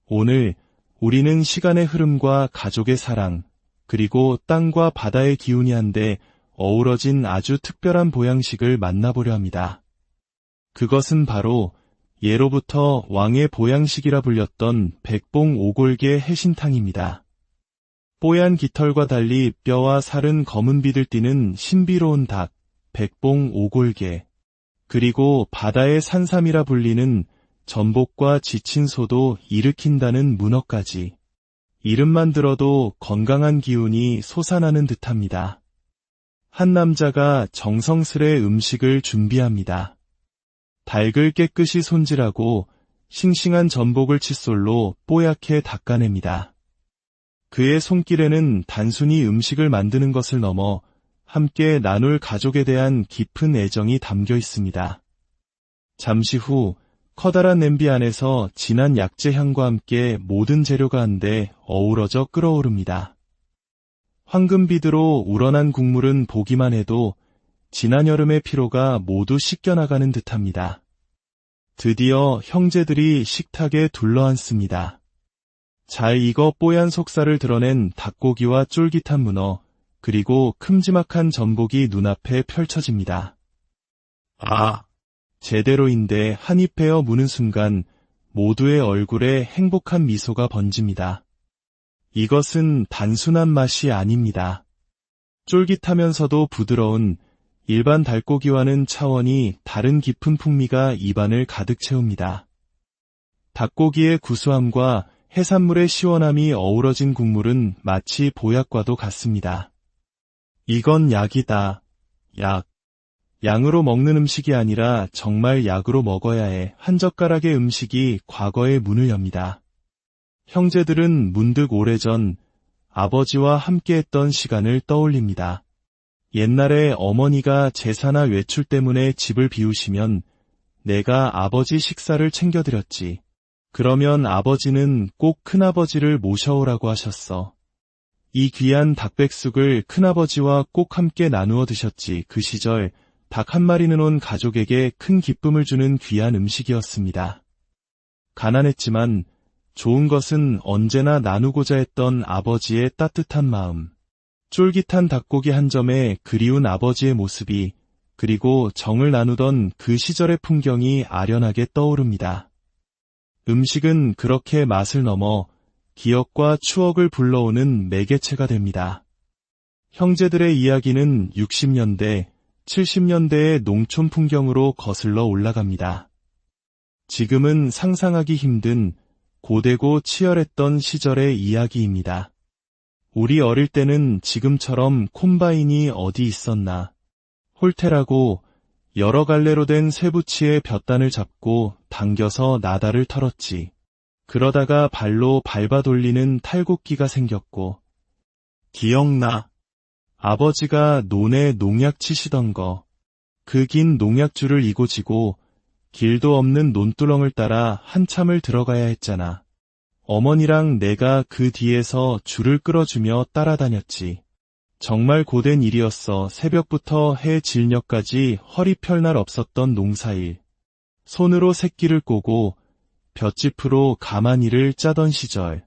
오늘 우리는 시간의 흐름과 가족의 사랑, 그리고 땅과 바다의 기운이 한데 어우러진 아주 특별한 보양식을 만나보려 합니다. 그것은 바로 예로부터 왕의 보양식이라 불렸던 백봉 오골계 해신탕입니다. 뽀얀 깃털과 달리 뼈와 살은 검은 빛을 띠는 신비로운 닭, 백봉 오골계, 그리고 바다의 산삼이라 불리는 전복과 지친 소도 일으킨다는 문어까지. 이름만 들어도 건강한 기운이 솟아나는 듯합니다. 한 남자가 정성스레 음식을 준비합니다. 닭을 깨끗이 손질하고 싱싱한 전복을 칫솔로 뽀얗게 닦아냅니다. 그의 손길에는 단순히 음식을 만드는 것을 넘어 함께 나눌 가족에 대한 깊은 애정이 담겨 있습니다. 잠시 후 커다란 냄비 안에서 진한 약재 향과 함께 모든 재료가 한데 어우러져 끓어오릅니다. 황금빛으로 우러난 국물은 보기만 해도 지난 여름의 피로가 모두 씻겨나가는 듯합니다. 드디어 형제들이 식탁에 둘러앉습니다. 잘 익어 뽀얀 속살을 드러낸 닭고기와 쫄깃한 문어, 그리고 큼지막한 전복이 눈앞에 펼쳐집니다. 아, 제대로인데 한입 베어 무는 순간 모두의 얼굴에 행복한 미소가 번집니다. 이것은 단순한 맛이 아닙니다. 쫄깃하면서도 부드러운 일반 닭고기와는 차원이 다른 깊은 풍미가 입안을 가득 채웁니다. 닭고기의 구수함과 해산물의 시원함이 어우러진 국물은 마치 보약과도 같습니다. 이건 약이다. 약. 양으로 먹는 음식이 아니라 정말 약으로 먹어야 해. 한 젓가락의 음식이 과거의 문을 엽니다. 형제들은 문득 오래전 아버지와 함께했던 시간을 떠올립니다. 옛날에 어머니가 제사나 외출 때문에 집을 비우시면 내가 아버지 식사를 챙겨드렸지. 그러면 아버지는 꼭 큰아버지를 모셔오라고 하셨어. 이 귀한 닭백숙을 큰아버지와 꼭 함께 나누어 드셨지. 그 시절 닭 한 마리는 온 가족에게 큰 기쁨을 주는 귀한 음식이었습니다. 가난했지만 좋은 것은 언제나 나누고자 했던 아버지의 따뜻한 마음. 쫄깃한 닭고기 한 점에 그리운 아버지의 모습이, 그리고 정을 나누던 그 시절의 풍경이 아련하게 떠오릅니다. 음식은 그렇게 맛을 넘어 기억과 추억을 불러오는 매개체가 됩니다. 형제들의 이야기는 60년대, 70년대의 농촌 풍경으로 거슬러 올라갑니다. 지금은 상상하기 힘든 고되고 치열했던 시절의 이야기입니다. 우리 어릴 때는 지금처럼 콤바인이 어디 있었나. 홀테라고 여러 갈래로 된 쇠붙이에 볕단을 잡고 당겨서 나다를 털었지. 그러다가 발로 밟아 돌리는 탈곡기가 생겼고. 기억나. 아버지가 논에 농약 치시던 거. 그 긴 농약줄을 이고 지고 길도 없는 논두렁을 따라 한참을 들어가야 했잖아. 어머니랑 내가 그 뒤에서 줄을 끌어주며 따라다녔지. 정말 고된 일이었어. 새벽부터 해 질녘까지 허리 펼 날 없었던 농사일. 손으로 새끼를 꼬고 볏짚으로 가마니를 짜던 시절.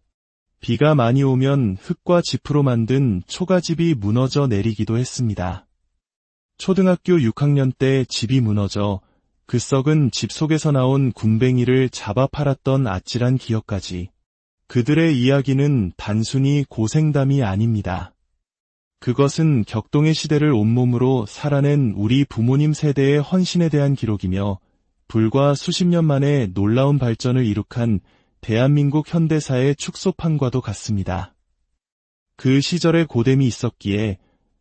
비가 많이 오면 흙과 짚으로 만든 초가집이 무너져 내리기도 했습니다. 초등학교 6학년 때 집이 무너져 그 썩은 집 속에서 나온 군뱅이를 잡아 팔았던 아찔한 기억까지. 그들의 이야기는 단순히 고생담이 아닙니다. 그것은 격동의 시대를 온몸으로 살아낸 우리 부모님 세대의 헌신에 대한 기록이며 불과 수십 년 만에 놀라운 발전을 이룩한 대한민국 현대사의 축소판과도 같습니다. 그 시절에 고됨이 있었기에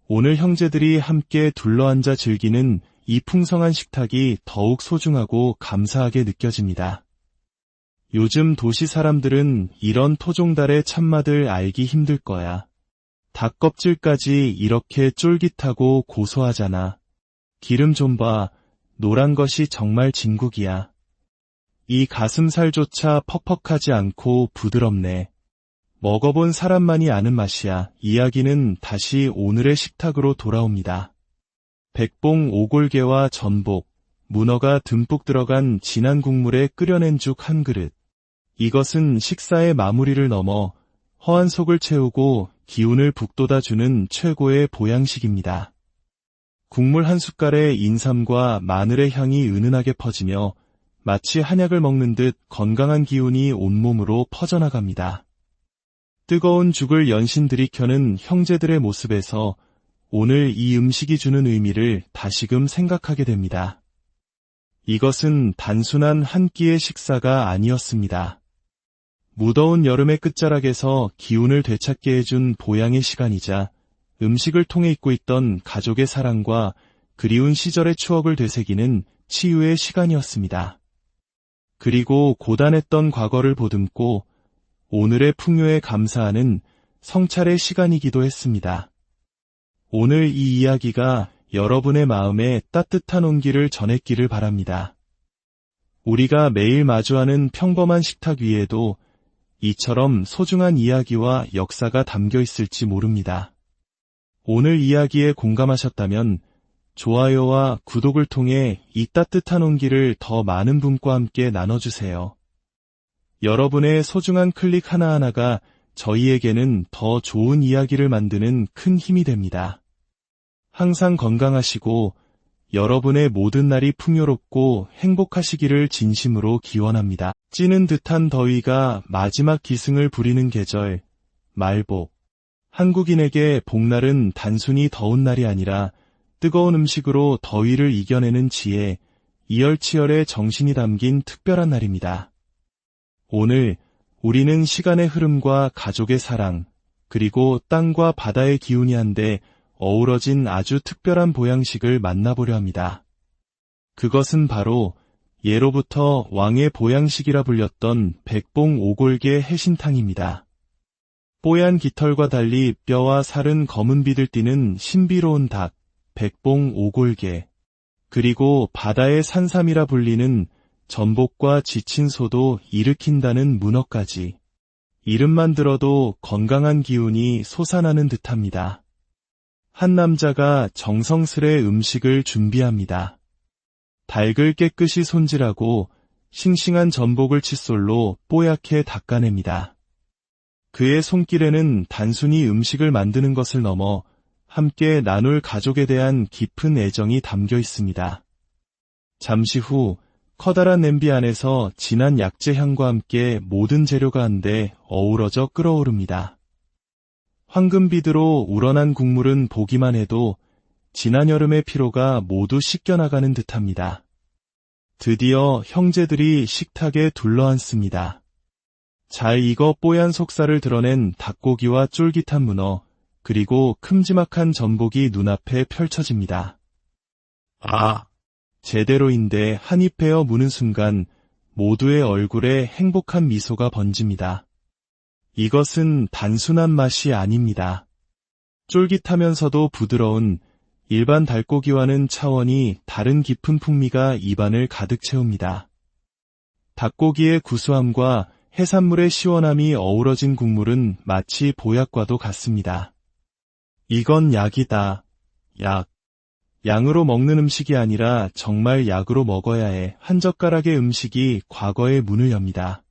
오늘 형제들이 함께 둘러앉아 즐기는 이 풍성한 식탁이 더욱 소중하고 감사하게 느껴집니다. 요즘 도시 사람들은 이런 토종달의 참맛을 알기 힘들 거야. 닭 껍질까지 이렇게 쫄깃하고 고소하잖아. 기름 좀 봐. 노란 것이 정말 진국이야. 이 가슴살조차 퍽퍽하지 않고 부드럽네. 먹어본 사람만이 아는 맛이야. 이야기는 다시 오늘의 식탁으로 돌아옵니다. 백봉 오골개와 전복, 문어가 듬뿍 들어간 진한 국물에 끓여낸 죽 한 그릇. 이것은 식사의 마무리를 넘어 허한 속을 채우고 기운을 북돋아주는 최고의 보양식입니다. 국물 한 숟갈에 인삼과 마늘의 향이 은은하게 퍼지며 마치 한약을 먹는 듯 건강한 기운이 온몸으로 퍼져나갑니다. 뜨거운 죽을 연신 들이켜는 형제들의 모습에서 오늘 이 음식이 주는 의미를 다시금 생각하게 됩니다. 이것은 단순한 한 끼의 식사가 아니었습니다. 무더운 여름의 끝자락에서 기운을 되찾게 해준 보양의 시간이자 음식을 통해 잊고 있던 가족의 사랑과 그리운 시절의 추억을 되새기는 치유의 시간이었습니다. 그리고 고단했던 과거를 보듬고 오늘의 풍요에 감사하는 성찰의 시간이기도 했습니다. 오늘 이 이야기가 여러분의 마음에 따뜻한 온기를 전했기를 바랍니다. 우리가 매일 마주하는 평범한 식탁 위에도 이처럼 소중한 이야기와 역사가 담겨 있을지 모릅니다. 오늘 이야기에 공감하셨다면 좋아요와 구독을 통해 이 따뜻한 온기를 더 많은 분과 함께 나눠주세요. 여러분의 소중한 클릭 하나하나가 저희에게는 더 좋은 이야기를 만드는 큰 힘이 됩니다. 항상 건강하시고 여러분의 모든 날이 풍요롭고 행복하시기를 진심으로 기원합니다. 찌는 듯한 더위가 마지막 기승을 부리는 계절, 말복. 한국인에게 복날은 단순히 더운 날이 아니라 뜨거운 음식으로 더위를 이겨내는 지혜, 이열치열의 정신이 담긴 특별한 날입니다. 오늘 우리는 시간의 흐름과 가족의 사랑, 그리고 땅과 바다의 기운이 한데 어우러진 아주 특별한 보양식을 만나보려 합니다. 그것은 바로 예로부터 왕의 보양식이라 불렸던 백봉 오골계 해신탕입니다. 뽀얀 깃털과 달리 뼈와 살은 검은 빛을 띠는 신비로운 닭, 백봉 오골계, 그리고 바다의 산삼이라 불리는 전복과 지친 소도 일으킨다는 문어까지. 이름만 들어도 건강한 기운이 솟아나는 듯합니다. 한 남자가 정성스레 음식을 준비합니다. 닭을 깨끗이 손질하고 싱싱한 전복을 칫솔로 뽀얗게 닦아냅니다. 그의 손길에는 단순히 음식을 만드는 것을 넘어 함께 나눌 가족에 대한 깊은 애정이 담겨 있습니다. 잠시 후 커다란 냄비 안에서 진한 약재 향과 함께 모든 재료가 한데 어우러져 끓어오릅니다. 황금빛으로 우러난 국물은 보기만 해도 지난 여름의 피로가 모두 씻겨나가는 듯합니다. 드디어 형제들이 식탁에 둘러앉습니다. 잘 익어 뽀얀 속살을 드러낸 닭고기와 쫄깃한 문어, 그리고 큼지막한 전복이 눈앞에 펼쳐집니다. 제대로인데 한입 베어 무는 순간 모두의 얼굴에 행복한 미소가 번집니다. 이것은 단순한 맛이 아닙니다. 쫄깃하면서도 부드러운 일반 닭고기와는 차원이 다른 깊은 풍미가 입안을 가득 채웁니다. 닭고기의 구수함과 해산물의 시원함이 어우러진 국물은 마치 보약과도 같습니다. 이건 약이다. 약. 양으로 먹는 음식이 아니라 정말 약으로 먹어야 해. 한 젓가락의 음식이 과거의 문을 엽니다.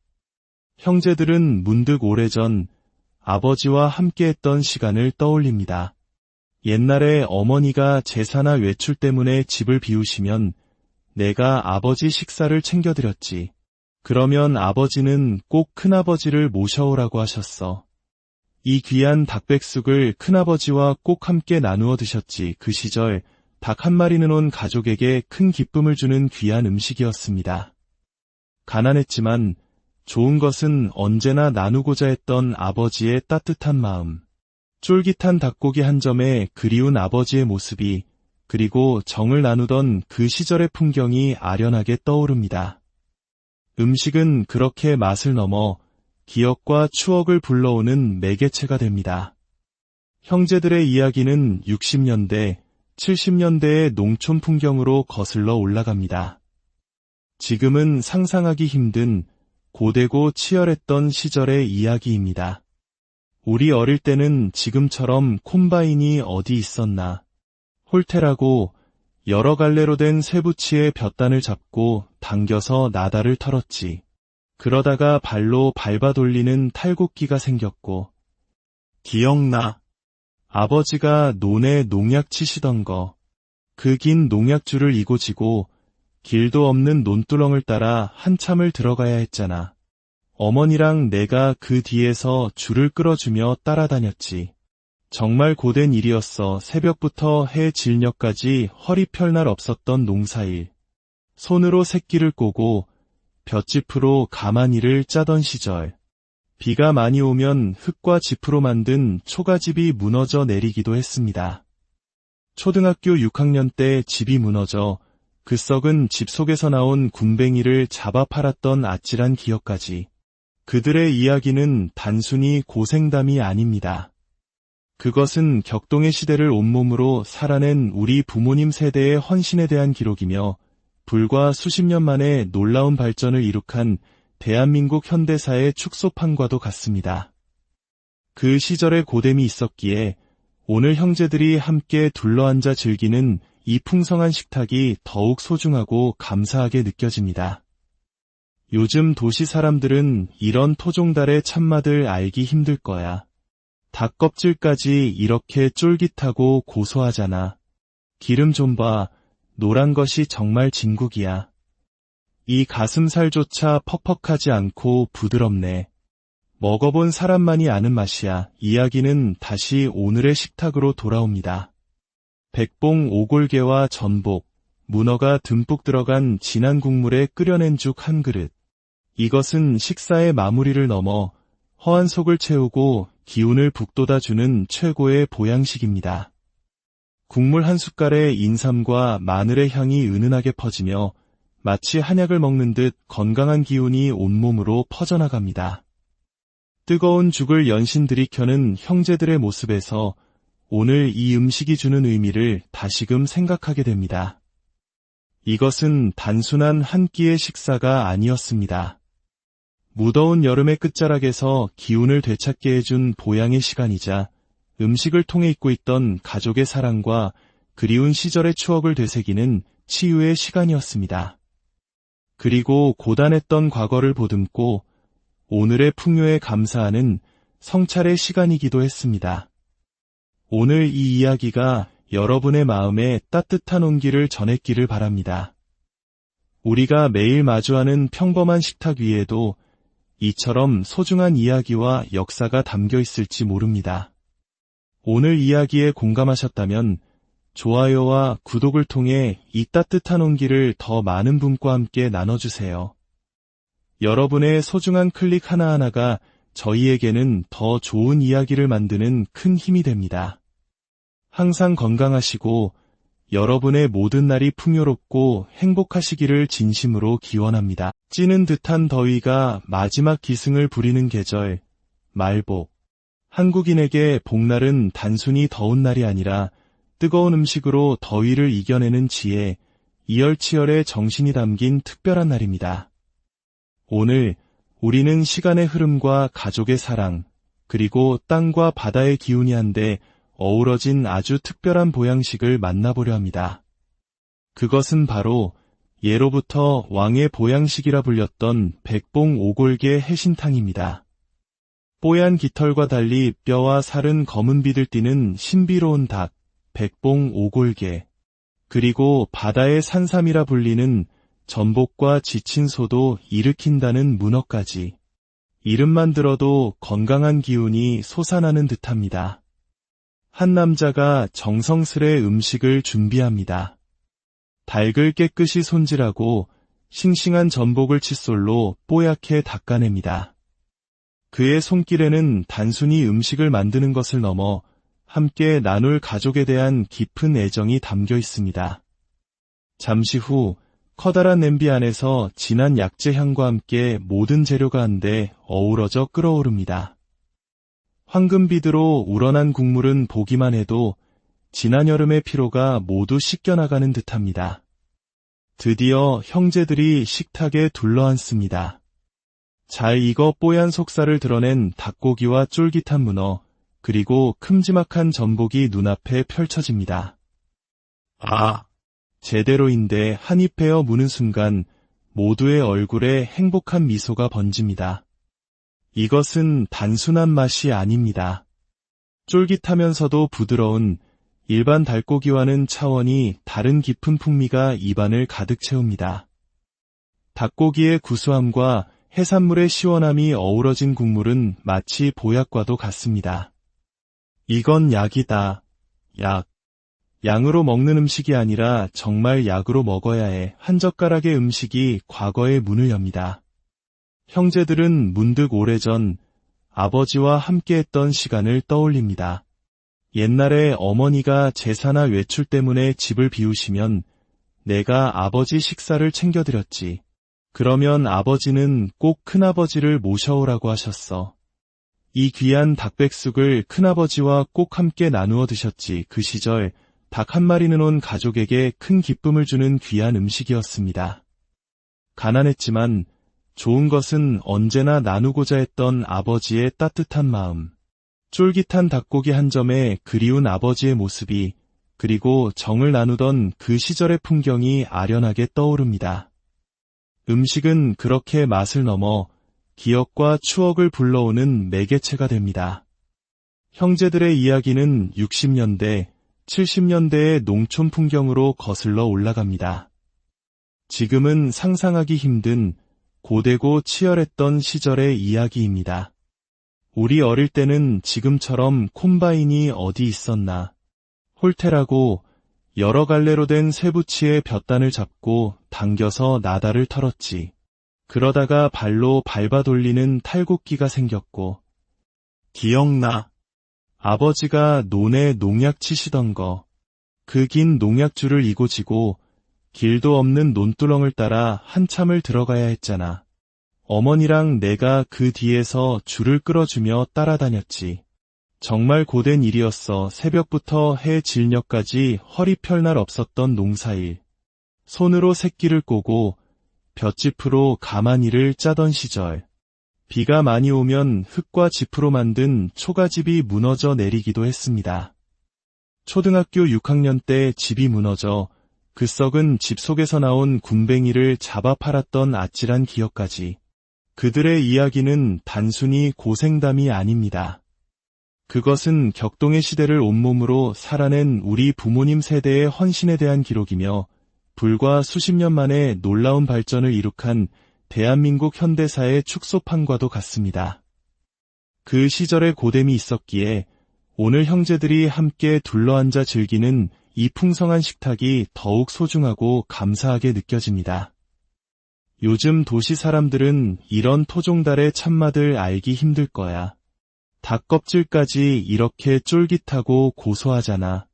형제들은 문득 오래전 아버지와 함께했던 시간을 떠올립니다. 옛날에 어머니가 제사나 외출 때문에 집을 비우시면 내가 아버지 식사를 챙겨드렸지. 그러면 아버지는 꼭 큰아버지를 모셔오라고 하셨어. 이 귀한 닭백숙을 큰아버지와 꼭 함께 나누어 드셨지. 그 시절 닭 한 마리는 온 가족에게 큰 기쁨을 주는 귀한 음식이었습니다. 가난했지만 좋은 것은 언제나 나누고자 했던 아버지의 따뜻한 마음. 쫄깃한 닭고기 한 점에 그리운 아버지의 모습이, 그리고 정을 나누던 그 시절의 풍경이 아련하게 떠오릅니다. 음식은 그렇게 맛을 넘어 기억과 추억을 불러오는 매개체가 됩니다. 형제들의 이야기는 60년대, 70년대의 농촌 풍경으로 거슬러 올라갑니다. 지금은 상상하기 힘든 고되고 치열했던 시절의 이야기입니다. 우리 어릴 때는 지금처럼 콤바인이 어디 있었나. 홀테라고 여러 갈래로 된 쇠붙이에 볕단을 잡고 당겨서 나다를 털었지. 그러다가 발로 밟아 돌리는 탈곡기가 생겼고. 기억나. 아버지가 논에 농약 치시던 거. 그 긴 농약줄을 이고 지고 길도 없는 논두렁을 따라 한참을 들어가야 했잖아. 어머니랑 내가 그 뒤에서 줄을 끌어주며 따라다녔지. 정말 고된 일이었어. 새벽부터 해 질녘까지 허리 펼 날 없었던 농사일. 손으로 새끼를 꼬고 볏짚으로 가마니를 짜던 시절. 비가 많이 오면 흙과 짚으로 만든 초가집이 무너져 내리기도 했습니다. 초등학교 6학년 때 집이 무너져 그 썩은 집 속에서 나온 군뱅이를 잡아 팔았던 아찔한 기억까지. 그들의 이야기는 단순히 고생담이 아닙니다. 그것은 격동의 시대를 온몸으로 살아낸 우리 부모님 세대의 헌신에 대한 기록이며 불과 수십 년 만에 놀라운 발전을 이룩한 대한민국 현대사의 축소판과도 같습니다. 그 시절에 고됨이 있었기에 오늘 형제들이 함께 둘러앉아 즐기는 이 풍성한 식탁이 더욱 소중하고 감사하게 느껴집니다. 요즘 도시 사람들은 이런 토종달의 참맛을 알기 힘들 거야. 닭 껍질까지 이렇게 쫄깃하고 고소하잖아. 기름 좀 봐. 노란 것이 정말 진국이야. 이 가슴살조차 퍽퍽하지 않고 부드럽네. 먹어본 사람만이 아는 맛이야. 이야기는 다시 오늘의 식탁으로 돌아옵니다. 백봉 오골계와 전복, 문어가 듬뿍 들어간 진한 국물에 끓여낸 죽 한 그릇. 이것은 식사의 마무리를 넘어 허한 속을 채우고 기운을 북돋아주는 최고의 보양식입니다. 국물 한 숟갈에 인삼과 마늘의 향이 은은하게 퍼지며 마치 한약을 먹는 듯 건강한 기운이 온몸으로 퍼져나갑니다. 뜨거운 죽을 연신 들이켜는 형제들의 모습에서 오늘 이 음식이 주는 의미를 다시금 생각하게 됩니다. 이것은 단순한 한 끼의 식사가 아니었습니다. 무더운 여름의 끝자락에서 기운을 되찾게 해준 보양의 시간이자 음식을 통해 잊고 있던 가족의 사랑과 그리운 시절의 추억을 되새기는 치유의 시간이었습니다. 그리고 고단했던 과거를 보듬고 오늘의 풍요에 감사하는 성찰의 시간이기도 했습니다. 오늘 이 이야기가 여러분의 마음에 따뜻한 온기를 전했기를 바랍니다. 우리가 매일 마주하는 평범한 식탁 위에도 이처럼 소중한 이야기와 역사가 담겨 있을지 모릅니다. 오늘 이야기에 공감하셨다면 좋아요와 구독을 통해 이 따뜻한 온기를 더 많은 분과 함께 나눠주세요. 여러분의 소중한 클릭 하나하나가 저희에게는 더 좋은 이야기를 만드는 큰 힘이 됩니다. 항상 건강하시고 여러분의 모든 날이 풍요롭고 행복하시기를 진심으로 기원합니다. 찌는 듯한 더위가 마지막 기승을 부리는 계절, 말복. 한국인에게 복날은 단순히 더운 날이 아니라 뜨거운 음식으로 더위를 이겨내는 지혜, 이열치열의 정신이 담긴 특별한 날입니다. 오늘 우리는 시간의 흐름과 가족의 사랑, 그리고 땅과 바다의 기운이 한데 어우러진 아주 특별한 보양식을 만나보려 합니다. 그것은 바로 예로부터 왕의 보양식이라 불렸던 백봉 오골계 해신탕입니다. 뽀얀 깃털과 달리 뼈와 살은 검은 빛을 띠는 신비로운 닭, 백봉 오골계, 그리고 바다의 산삼이라 불리는 전복과 지친 소도 일으킨다는 문어까지. 이름만 들어도 건강한 기운이 솟아나는 듯합니다. 한 남자가 정성스레 음식을 준비합니다. 닭을 깨끗이 손질하고 싱싱한 전복을 칫솔로 뽀얗게 닦아냅니다. 그의 손길에는 단순히 음식을 만드는 것을 넘어 함께 나눌 가족에 대한 깊은 애정이 담겨 있습니다. 잠시 후 커다란 냄비 안에서 진한 약재 향과 함께 모든 재료가 한데 어우러져 끓어오릅니다. 황금빛으로 우러난 국물은 보기만 해도 지난 여름의 피로가 모두 씻겨나가는 듯합니다. 드디어 형제들이 식탁에 둘러앉습니다. 잘 익어 뽀얀 속살을 드러낸 닭고기와 쫄깃한 문어, 그리고 큼지막한 전복이 눈앞에 펼쳐집니다. 아, 제대로인데 한입 베어 무는 순간 모두의 얼굴에 행복한 미소가 번집니다. 이것은 단순한 맛이 아닙니다. 쫄깃하면서도 부드러운 일반 닭고기와는 차원이 다른 깊은 풍미가 입안을 가득 채웁니다. 닭고기의 구수함과 해산물의 시원함이 어우러진 국물은 마치 보약과도 같습니다. 이건 약이다. 약. 양으로 먹는 음식이 아니라 정말 약으로 먹어야 해. 한 젓가락의 음식이 과거의 문을 엽니다. 형제들은 문득 오래전 아버지와 함께했던 시간을 떠올립니다. 옛날에 어머니가 제사나 외출 때문에 집을 비우시면 내가 아버지 식사를 챙겨드렸지. 그러면 아버지는 꼭 큰아버지를 모셔오라고 하셨어. 이 귀한 닭백숙을 큰아버지와 꼭 함께 나누어 드셨지. 그 시절 닭 한 마리는 온 가족에게 큰 기쁨을 주는 귀한 음식이었습니다. 가난했지만 좋은 것은 언제나 나누고자 했던 아버지의 따뜻한 마음, 쫄깃한 닭고기 한 점에 그리운 아버지의 모습이, 그리고 정을 나누던 그 시절의 풍경이 아련하게 떠오릅니다. 음식은 그렇게 맛을 넘어 기억과 추억을 불러오는 매개체가 됩니다. 형제들의 이야기는 60년대, 70년대의 농촌 풍경으로 거슬러 올라갑니다. 지금은 상상하기 힘든 고되고 치열했던 시절의 이야기입니다. 우리 어릴 때는 지금처럼 콤바인이 어디 있었나, 홀테라고 여러 갈래로 된 쇠붙이에 볕단을 잡고 당겨서 나다를 털었지. 그러다가 발로 밟아 돌리는 탈곡기가 생겼고, 기억나. 아버지가 논에 농약 치시던 거, 그 긴 농약줄을 이고 지고 길도 없는 논두렁을 따라 한참을 들어가야 했잖아. 어머니랑 내가 그 뒤에서 줄을 끌어주며 따라다녔지. 정말 고된 일이었어. 새벽부터 해 질녘까지 허리 펼 날 없었던 농사일. 손으로 새끼를 꼬고 볏짚으로 가마니를 짜던 시절. 비가 많이 오면 흙과 짚으로 만든 초가집이 무너져 내리기도 했습니다. 초등학교 6학년 때 집이 무너져 그 썩은 집 속에서 나온 군뱅이를 잡아 팔았던 아찔한 기억까지. 그들의 이야기는 단순히 고생담이 아닙니다. 그것은 격동의 시대를 온몸으로 살아낸 우리 부모님 세대의 헌신에 대한 기록이며 불과 수십 년 만에 놀라운 발전을 이룩한 대한민국 현대사의 축소판과도 같습니다. 그 시절에 고됨이 있었기에 오늘 형제들이 함께 둘러앉아 즐기는 이 풍성한 식탁이 더욱 소중하고 감사하게 느껴집니다. 요즘 도시 사람들은 이런 토종달의 참맛을 알기 힘들 거야. 닭 껍질까지 이렇게 쫄깃하고 고소하잖아.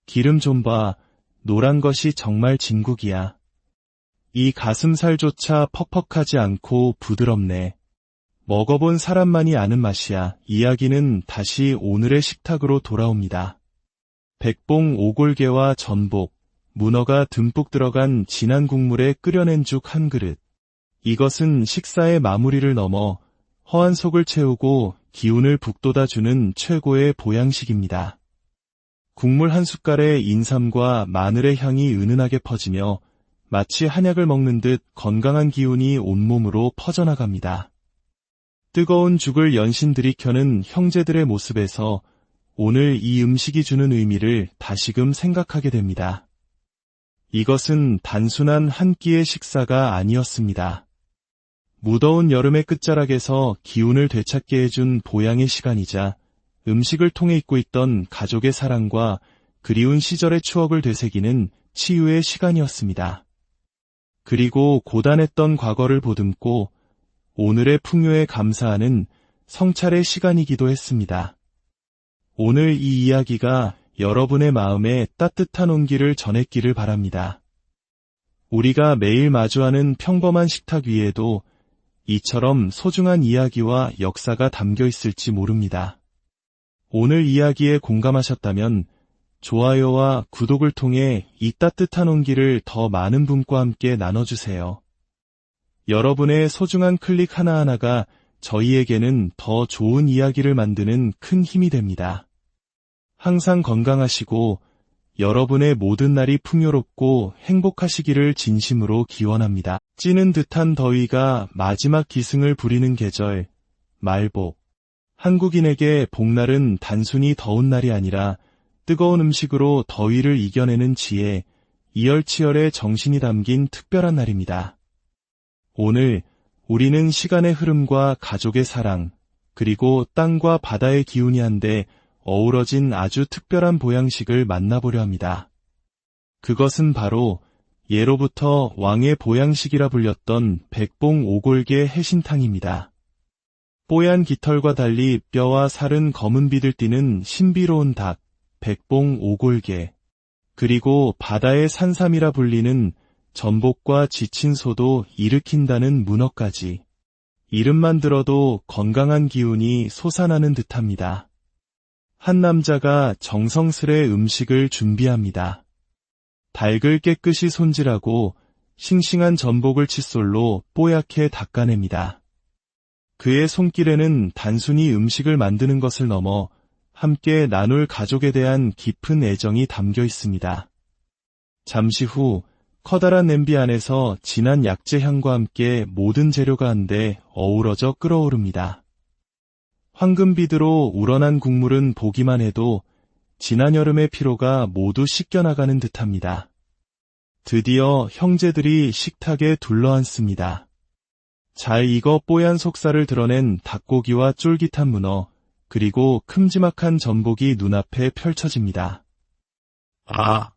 기름 좀 봐. 노란 것이 정말 진국이야. 이 가슴살조차 퍽퍽하지 않고 부드럽네. 먹어본 사람만이 아는 맛이야. 이야기는 다시 오늘의 식탁으로 돌아옵니다. 백봉 오골계와 전복, 문어가 듬뿍 들어간 진한 국물에 끓여낸 죽 한 그릇. 이것은 식사의 마무리를 넘어 허한 속을 채우고 기운을 북돋아주는 최고의 보양식입니다. 국물 한 숟갈에 인삼과 마늘의 향이 은은하게 퍼지며 마치 한약을 먹는 듯 건강한 기운이 온몸으로 퍼져나갑니다. 뜨거운 죽을 연신 들이켜는 형제들의 모습에서 오늘 이 음식이 주는 의미를 다시금 생각하게 됩니다. 이것은 단순한 한 끼의 식사가 아니었습니다. 무더운 여름의 끝자락에서 기운을 되찾게 해준 보양의 시간이자 음식을 통해 잊고 있던 가족의 사랑과 그리운 시절의 추억을 되새기는 치유의 시간이었습니다. 그리고 고단했던 과거를 보듬고 오늘의 풍요에 감사하는 성찰의 시간이기도 했습니다. 오늘 이 이야기가 여러분의 마음에 따뜻한 온기를 전했기를 바랍니다. 우리가 매일 마주하는 평범한 식탁 위에도 이처럼 소중한 이야기와 역사가 담겨 있을지 모릅니다. 오늘 이야기에 공감하셨다면 좋아요와 구독을 통해 이 따뜻한 온기를 더 많은 분과 함께 나눠주세요. 여러분의 소중한 클릭 하나하나가 저희에게는 더 좋은 이야기를 만드는 큰 힘이 됩니다. 항상 건강하시고 여러분의 모든 날이 풍요롭고 행복하시기를 진심으로 기원합니다. 찌는 듯한 더위가 마지막 기승을 부리는 계절, 말복. 한국인에게 복날은 단순히 더운 날이 아니라 뜨거운 음식으로 더위를 이겨내는 지혜, 이열치열의 정신이 담긴 특별한 날입니다. 오늘 우리는 시간의 흐름과 가족의 사랑, 그리고 땅과 바다의 기운이 한데 어우러진 아주 특별한 보양식을 만나보려 합니다. 그것은 바로 예로부터 왕의 보양식이라 불렸던 백봉 오골계 해신탕입니다. 뽀얀 깃털과 달리 뼈와 살은 검은 빛을 띠는 신비로운 닭, 백봉 오골계, 그리고 바다의 산삼이라 불리는 전복과 지친 소도 일으킨다는 문어까지. 이름만 들어도 건강한 기운이 솟아나는 듯합니다. 한 남자가 정성스레 음식을 준비합니다. 닭을 깨끗이 손질하고 싱싱한 전복을 칫솔로 뽀얗게 닦아냅니다. 그의 손길에는 단순히 음식을 만드는 것을 넘어 함께 나눌 가족에 대한 깊은 애정이 담겨 있습니다. 잠시 후 커다란 냄비 안에서 진한 약재 향과 함께 모든 재료가 한데 어우러져 끓어오릅니다. 황금빛으로 우러난 국물은 보기만 해도 지난 여름의 피로가 모두 씻겨나가는 듯합니다. 드디어 형제들이 식탁에 둘러앉습니다. 잘 익어 뽀얀 속살을 드러낸 닭고기와 쫄깃한 문어, 그리고 큼지막한 전복이 눈앞에 펼쳐집니다. 아,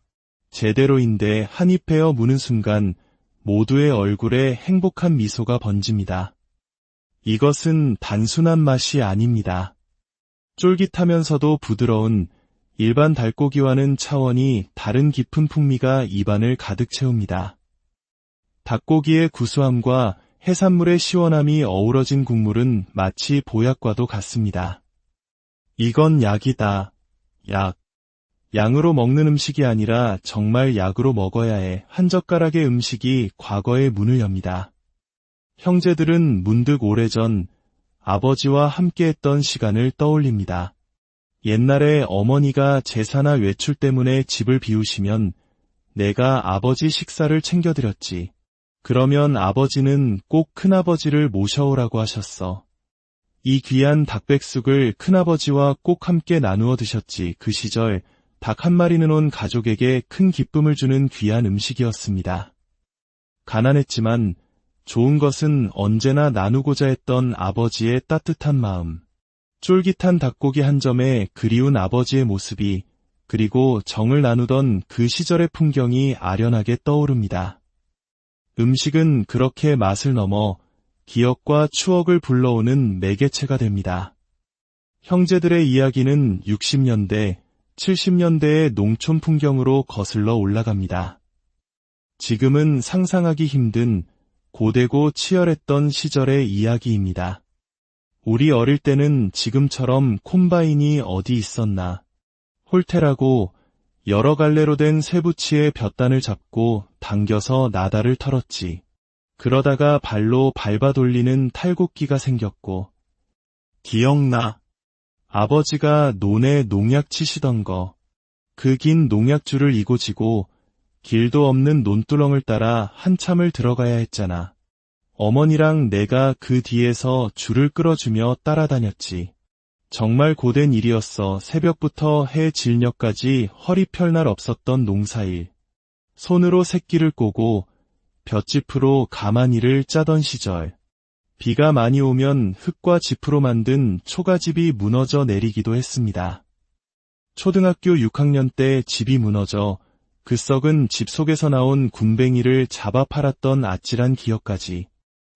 제대로인데 한입 베어 무는 순간 모두의 얼굴에 행복한 미소가 번집니다. 이것은 단순한 맛이 아닙니다. 쫄깃하면서도 부드러운 일반 닭고기와는 차원이 다른 깊은 풍미가 입안을 가득 채웁니다. 닭고기의 구수함과 해산물의 시원함이 어우러진 국물은 마치 보약과도 같습니다. 이건 약이다. 약. 양으로 먹는 음식이 아니라 정말 약으로 먹어야 해. 한 젓가락의 음식이 과거의 문을 엽니다. 형제들은 문득 오래전 아버지와 함께했던 시간을 떠올립니다. 옛날에 어머니가 제사나 외출 때문에 집을 비우시면 내가 아버지 식사를 챙겨드렸지. 그러면 아버지는 꼭 큰아버지를 모셔오라고 하셨어. 이 귀한 닭백숙을 큰아버지와 꼭 함께 나누어 드셨지. 그 시절 닭 한 마리는 온 가족에게 큰 기쁨을 주는 귀한 음식이었습니다. 가난했지만 좋은 것은 언제나 나누고자 했던 아버지의 따뜻한 마음. 쫄깃한 닭고기 한 점에 그리운 아버지의 모습이, 그리고 정을 나누던 그 시절의 풍경이 아련하게 떠오릅니다. 음식은 그렇게 맛을 넘어 기억과 추억을 불러오는 매개체가 됩니다. 형제들의 이야기는 60년대, 70년대의 농촌 풍경으로 거슬러 올라갑니다. 지금은 상상하기 힘든 고되고 치열했던 시절의 이야기입니다. 우리 어릴 때는 지금처럼 콤바인이 어디 있었나. 홀테라고 여러 갈래로 된 쇠붙이에 볕단을 잡고 당겨서 나다를 털었지. 그러다가 발로 밟아 돌리는 탈곡기가 생겼고. 기억나. 아버지가 논에 농약 치시던 거. 그 긴 농약줄을 이고 지고 길도 없는 논두렁을 따라 한참을 들어가야 했잖아. 어머니랑 내가 그 뒤에서 줄을 끌어주며 따라다녔지. 정말 고된 일이었어. 새벽부터 해 질녘까지 허리 펼 날 없었던 농사일. 손으로 새끼를 꼬고 볏짚으로 가마니를 짜던 시절. 비가 많이 오면 흙과 짚으로 만든 초가집이 무너져 내리기도 했습니다. 초등학교 6학년 때 집이 무너져 그 썩은 집 속에서 나온 군뱅이를 잡아 팔았던 아찔한 기억까지.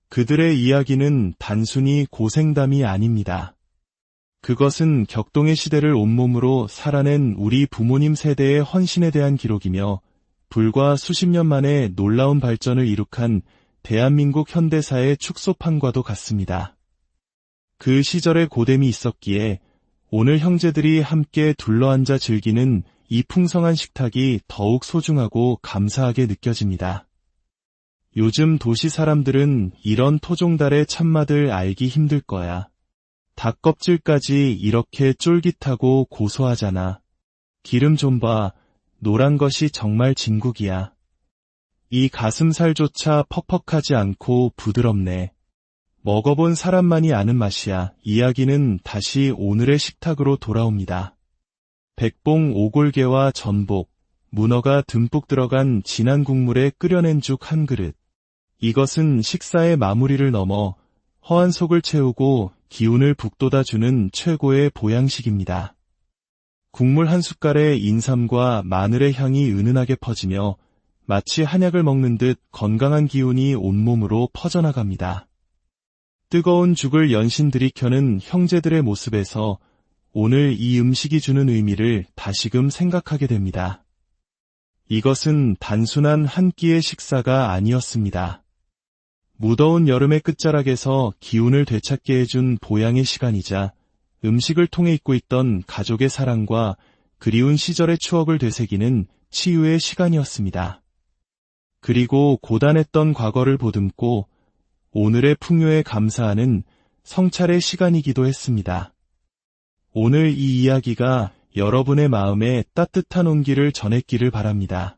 그들의 이야기는 단순히 고생담이 아닙니다. 그것은 격동의 시대를 온몸으로 살아낸 우리 부모님 세대의 헌신에 대한 기록이며 불과 수십 년 만에 놀라운 발전을 이룩한 대한민국 현대사의 축소판과도 같습니다. 그 시절에 고됨이 있었기에 오늘 형제들이 함께 둘러앉아 즐기는 이 풍성한 식탁이 더욱 소중하고 감사하게 느껴집니다. 요즘 도시 사람들은 이런 토종달의 참맛을 알기 힘들 거야. 닭 껍질까지 이렇게 쫄깃하고 고소하잖아. 기름 좀 봐. 노란 것이 정말 진국이야. 이 가슴살조차 퍽퍽하지 않고 부드럽네. 먹어본 사람만이 아는 맛이야. 이야기는 다시 오늘의 식탁으로 돌아옵니다. 백봉 오골개와 전복, 문어가 듬뿍 들어간 진한 국물에 끓여낸 죽 한 그릇. 이것은 식사의 마무리를 넘어 허한 속을 채우고 기운을 북돋아주는 최고의 보양식입니다. 국물 한 숟갈에 인삼과 마늘의 향이 은은하게 퍼지며 마치 한약을 먹는 듯 건강한 기운이 온몸으로 퍼져나갑니다. 뜨거운 죽을 연신 들이켜는 형제들의 모습에서 오늘 이 음식이 주는 의미를 다시금 생각하게 됩니다. 이것은 단순한 한 끼의 식사가 아니었습니다. 무더운 여름의 끝자락에서 기운을 되찾게 해준 보양의 시간이자 음식을 통해 잊고 있던 가족의 사랑과 그리운 시절의 추억을 되새기는 치유의 시간이었습니다. 그리고 고단했던 과거를 보듬고 오늘의 풍요에 감사하는 성찰의 시간이기도 했습니다. 오늘 이 이야기가 여러분의 마음에 따뜻한 온기를 전했기를 바랍니다.